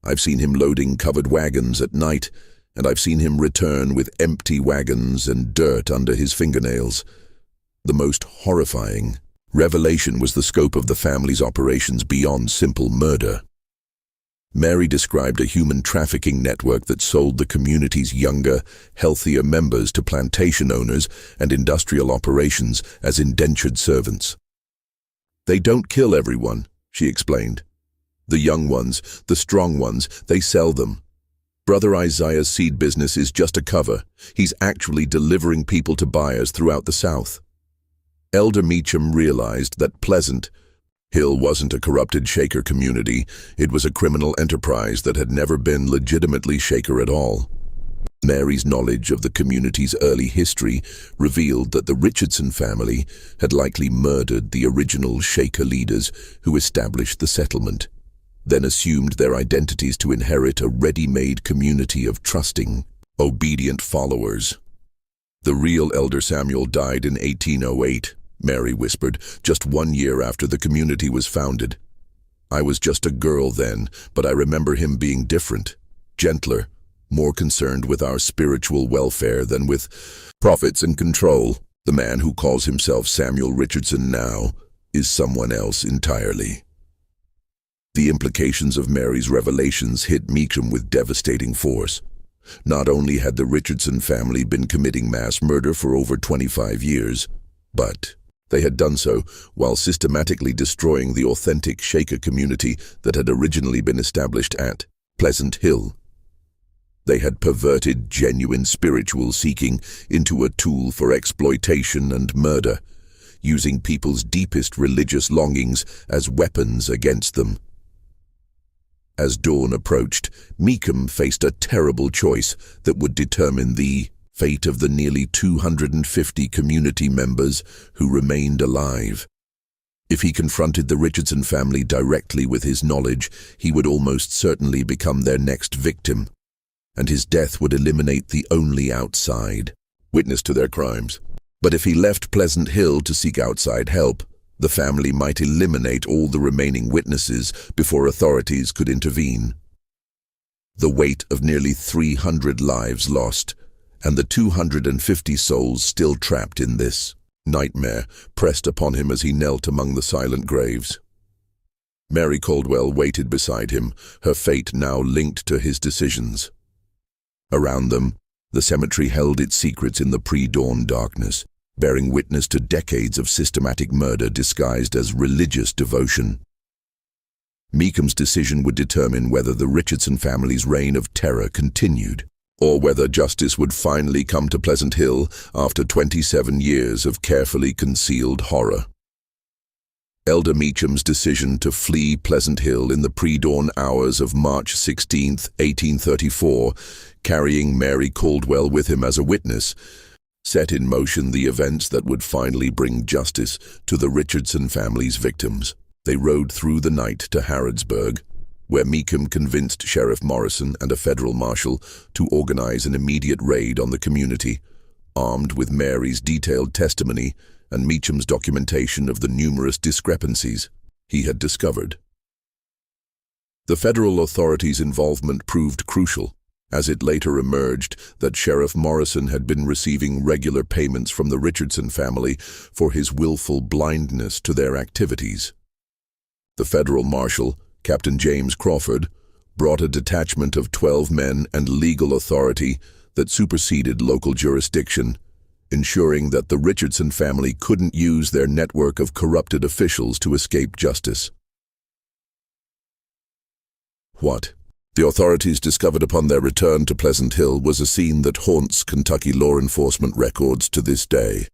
I've seen him loading covered wagons at night and I've seen him return with empty wagons and dirt under his fingernails. The most horrifying revelation was the scope of the family's operations beyond simple murder. Mary described a human trafficking network that sold the community's younger, healthier members to plantation owners and industrial operations as indentured servants. "They don't kill everyone," she explained. "The young ones, the strong ones, they sell them. Brother Isaiah's seed business is just a cover. He's actually delivering people to buyers throughout the South." Elder Meacham realized that Pleasant Hill wasn't a corrupted Shaker community. It was a criminal enterprise that had never been legitimately Shaker at all. Mary's knowledge of the community's early history revealed that the Richardson family had likely murdered the original Shaker leaders who established the settlement, then assumed their identities to inherit a ready-made community of trusting, obedient followers. "The real Elder Samuel died in 1808, Mary whispered, "just 1 year after the community was founded. I was just a girl then, but I remember him being different, gentler, more concerned with our spiritual welfare than with profits and control. The man who calls himself Samuel Richardson now is someone else entirely." The implications of Mary's revelations hit Meacham with devastating force. Not only had the Richardson family been committing mass murder for over 25 years, but they had done so while systematically destroying the authentic Shaker community that had originally been established at Pleasant Hill. They had perverted genuine spiritual seeking into a tool for exploitation and murder, using people's deepest religious longings as weapons against them. As dawn approached, Meacham faced a terrible choice that would determine the fate of the nearly 250 community members who remained alive. If he confronted the Richardson family directly with his knowledge, he would almost certainly become their next victim, and his death would eliminate the only outside witness to their crimes. But if he left Pleasant Hill to seek outside help, the family might eliminate all the remaining witnesses before authorities could intervene. The weight of nearly 300 lives lost, and the 250 souls still trapped in this nightmare pressed upon him as he knelt among the silent graves. Mary Caldwell waited beside him, her fate now linked to his decisions. Around them, the cemetery held its secrets in the pre-dawn darkness, bearing witness to decades of systematic murder disguised as religious devotion. Meacham's decision would determine whether the Richardson family's reign of terror continued, or whether justice would finally come to Pleasant Hill after 27 years of carefully concealed horror. Elder Meacham's decision to flee Pleasant Hill in the pre-dawn hours of March 16, 1834, carrying Mary Caldwell with him as a witness, set in motion the events that would finally bring justice to the Richardson family's victims. They rode through the night to Harrodsburg, where Meacham convinced Sheriff Morrison and a federal marshal to organize an immediate raid on the community, armed with Mary's detailed testimony and Meacham's documentation of the numerous discrepancies he had discovered. The federal authorities' involvement proved crucial, as it later emerged that Sheriff Morrison had been receiving regular payments from the Richardson family for his willful blindness to their activities. The federal marshal, Captain James Crawford, brought a detachment of 12 men and legal authority that superseded local jurisdiction, ensuring that the Richardson family couldn't use their network of corrupted officials to escape justice. What the authorities discovered upon their return to Pleasant Hill was a scene that haunts Kentucky law enforcement records to this day.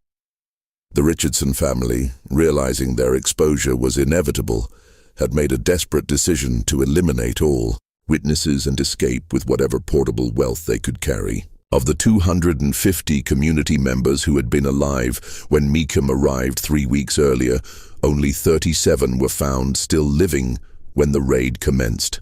The Richardson family, realizing their exposure was inevitable, had made a desperate decision to eliminate all witnesses and escape with whatever portable wealth they could carry. Of the 250 community members who had been alive when Meacham arrived 3 weeks earlier, only 37 were found still living when the raid commenced.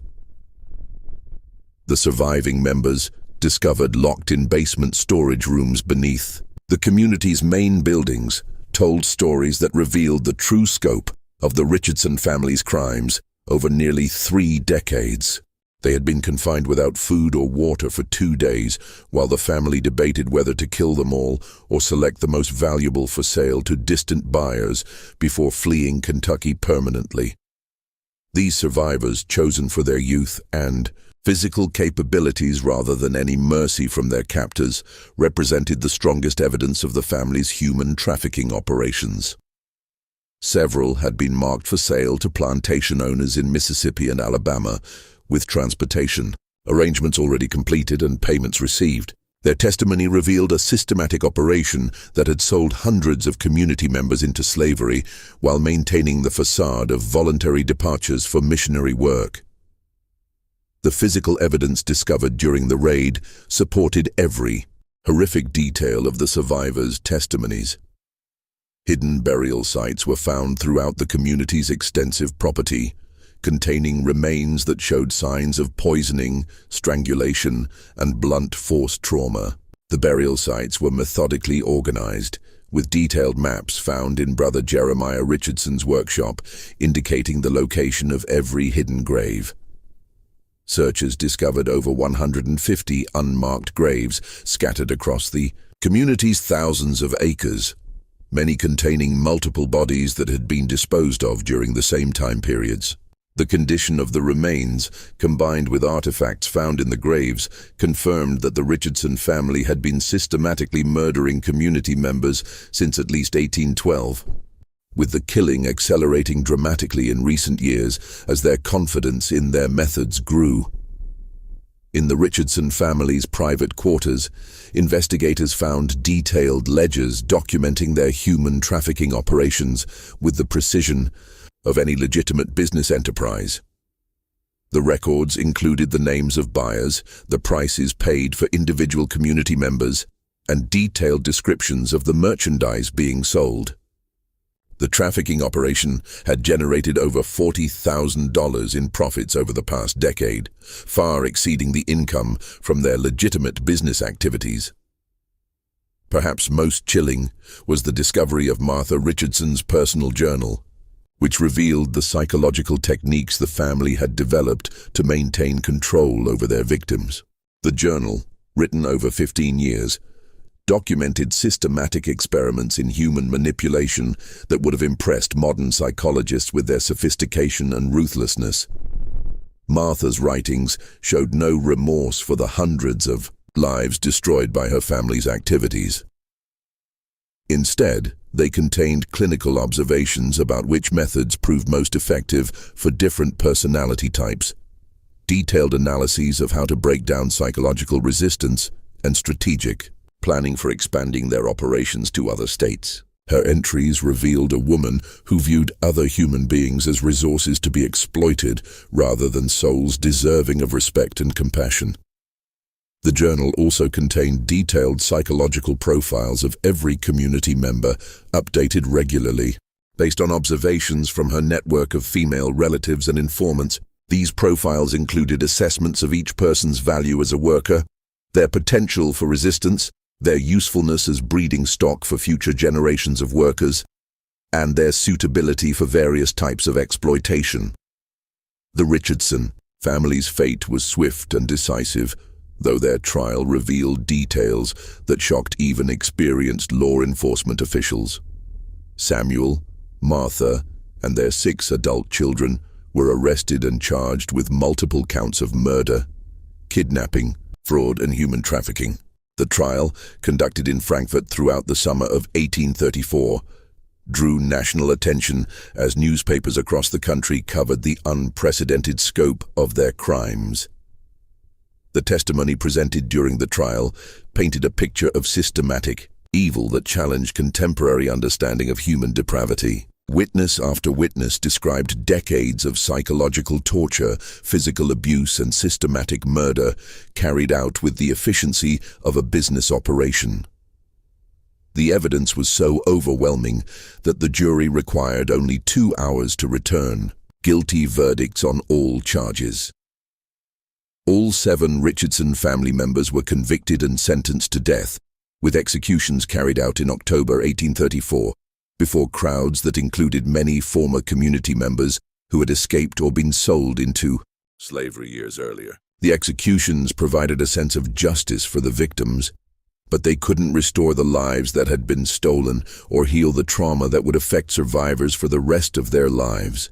The surviving members, discovered locked in basement storage rooms beneath the community's main buildings, told stories that revealed the true scope of the Richardson family's crimes over nearly 3 decades. They had been confined without food or water for 2 days, while the family debated whether to kill them all or select the most valuable for sale to distant buyers before fleeing Kentucky permanently. These survivors, chosen for their youth and physical capabilities rather than any mercy from their captors, represented the strongest evidence of the family's human trafficking operations. Several had been marked for sale to plantation owners in Mississippi and Alabama, with transportation arrangements already completed and payments received. Their testimony revealed a systematic operation that had sold hundreds of community members into slavery while maintaining the facade of voluntary departures for missionary work. The physical evidence discovered during the raid supported every horrific detail of the survivors' testimonies. Hidden burial sites were found throughout the community's extensive property, containing remains that showed signs of poisoning, strangulation, and blunt force trauma. The burial sites were methodically organized, with detailed maps found in Brother Jeremiah Richardson's workshop indicating the location of every hidden grave. Searchers discovered over 150 unmarked graves scattered across the community's thousands of acres, many containing multiple bodies that had been disposed of during the same time periods. The condition of the remains, combined with artifacts found in the graves, confirmed that the Richardson family had been systematically murdering community members since at least 1812, with the killing accelerating dramatically in recent years as their confidence in their methods grew. In the Richardson family's private quarters, investigators found detailed ledgers documenting their human trafficking operations with the precision of any legitimate business enterprise. The records included the names of buyers, the prices paid for individual community members, and detailed descriptions of the merchandise being sold. The trafficking operation had generated over $40,000 in profits over the past decade, far exceeding the income from their legitimate business activities. Perhaps most chilling was the discovery of Martha Richardson's personal journal, which revealed the psychological techniques the family had developed to maintain control over their victims. The journal, written over 15 years, documented systematic experiments in human manipulation that would have impressed modern psychologists with their sophistication and ruthlessness. Martha's writings showed no remorse for the hundreds of lives destroyed by her family's activities. Instead, they contained clinical observations about which methods proved most effective for different personality types, detailed analyses of how to break down psychological resistance, and strategic planning for expanding their operations to other states. Her entries revealed a woman who viewed other human beings as resources to be exploited rather than souls deserving of respect and compassion. The journal also contained detailed psychological profiles of every community member, updated regularly. Based on observations from her network of female relatives and informants, these profiles included assessments of each person's value as a worker, their potential for resistance, their usefulness as breeding stock for future generations of workers, and their suitability for various types of exploitation. The Richardson family's fate was swift and decisive, though their trial revealed details that shocked even experienced law enforcement officials. Samuel, Martha, and their 6 adult children were arrested and charged with multiple counts of murder, kidnapping, fraud, and human trafficking. The trial, conducted in Frankfurt throughout the summer of 1834, drew national attention as newspapers across the country covered the unprecedented scope of their crimes. The testimony presented during the trial painted a picture of systematic evil that challenged contemporary understanding of human depravity. Witness after witness described decades of psychological torture, physical abuse, and systematic murder carried out with the efficiency of a business operation. The evidence was so overwhelming that the jury required only 2 hours to return guilty verdicts on all charges. All 7 Richardson family members were convicted and sentenced to death, with executions carried out in October 1834, before crowds that included many former community members who had escaped or been sold into slavery years earlier. The executions provided a sense of justice for the victims, but they couldn't restore the lives that had been stolen or heal the trauma that would affect survivors for the rest of their lives.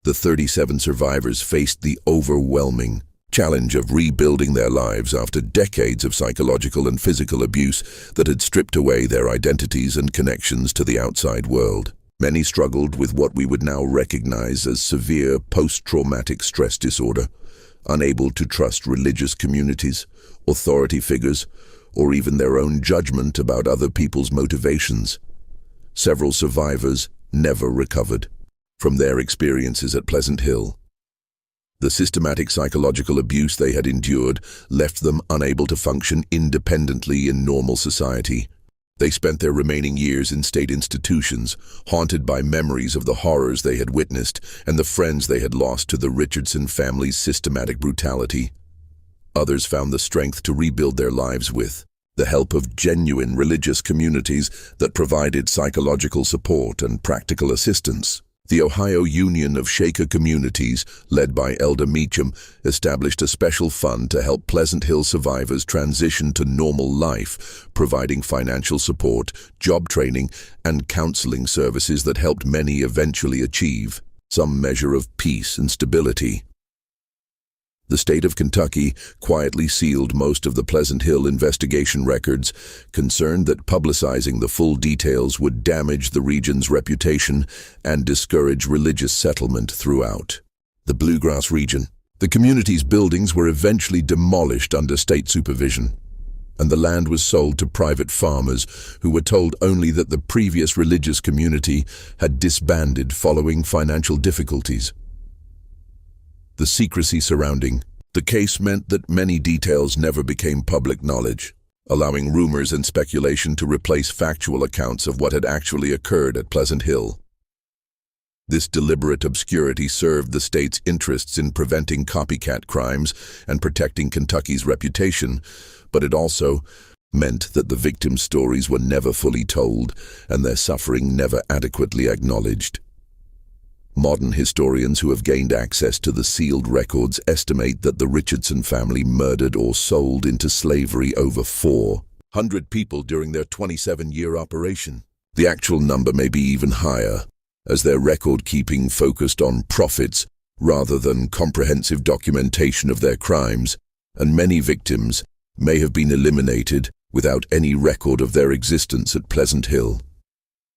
The 37 survivors faced the overwhelming challenge of rebuilding their lives after decades of psychological and physical abuse that had stripped away their identities and connections to the outside world. Many struggled with what we would now recognize as severe post-traumatic stress disorder, unable to trust religious communities, authority figures, or even their own judgment about other people's motivations. Several survivors never recovered from their experiences at Pleasant Hill. The systematic psychological abuse they had endured left them unable to function independently in normal society. They spent their remaining years in state institutions, haunted by memories of the horrors they had witnessed and the friends they had lost to the Richardson family's systematic brutality. Others found the strength to rebuild their lives with the help of genuine religious communities that provided psychological support and practical assistance. The Ohio Union of Shaker Communities, led by Elder Meacham, established a special fund to help Pleasant Hill survivors transition to normal life, providing financial support, job training, and counseling services that helped many eventually achieve some measure of peace and stability. The state of Kentucky quietly sealed most of the Pleasant Hill investigation records, concerned that publicizing the full details would damage the region's reputation and discourage religious settlement throughout the Bluegrass region. The community's buildings were eventually demolished under state supervision, and the land was sold to private farmers who were told only that the previous religious community had disbanded following financial difficulties. The secrecy surrounding the case meant that many details never became public knowledge, allowing rumors and speculation to replace factual accounts of what had actually occurred at Pleasant Hill. This deliberate obscurity served the state's interests in preventing copycat crimes and protecting Kentucky's reputation, but it also meant that the victims' stories were never fully told and their suffering never adequately acknowledged. Modern historians who have gained access to the sealed records estimate that the Richardson family murdered or sold into slavery over 400 people during their 27-year operation. The actual number may be even higher, as their record-keeping focused on profits rather than comprehensive documentation of their crimes, and many victims may have been eliminated without any record of their existence at Pleasant Hill.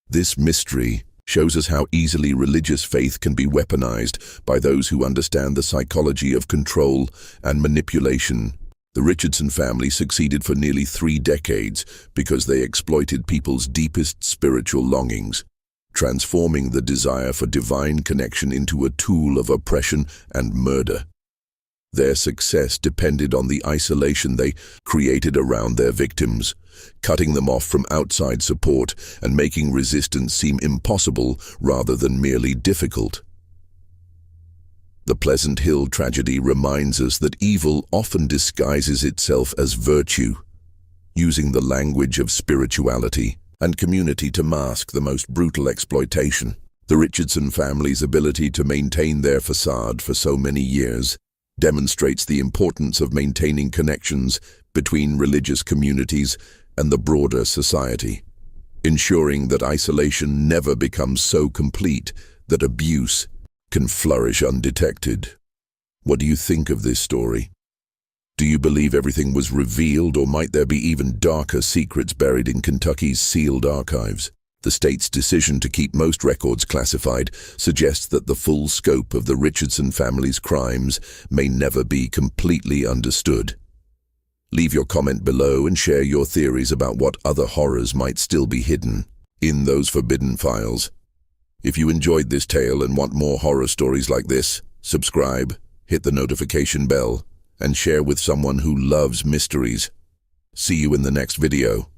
This mystery shows us how easily religious faith can be weaponized by those who understand the psychology of control and manipulation. The Richardson family succeeded for nearly 3 decades because they exploited people's deepest spiritual longings, transforming the desire for divine connection into a tool of oppression and murder. Their success depended on the isolation they created around their victims, cutting them off from outside support and making resistance seem impossible rather than merely difficult. The Pleasant Hill tragedy reminds us that evil often disguises itself as virtue, using the language of spirituality and community to mask the most brutal exploitation. The Richardson family's ability to maintain their facade for so many years demonstrates the importance of maintaining connections between religious communities and the broader society, ensuring that isolation never becomes so complete that abuse can flourish undetected. What do you think of this story? Do you believe everything was revealed, or might there be even darker secrets buried in Kentucky's sealed archives? The state's decision to keep most records classified suggests that the full scope of the Richardson family's crimes may never be completely understood. Leave your comment below and share your theories about what other horrors might still be hidden in those forbidden files. If you enjoyed this tale and want more horror stories like this, subscribe, hit the notification bell, and share with someone who loves mysteries. See you in the next video.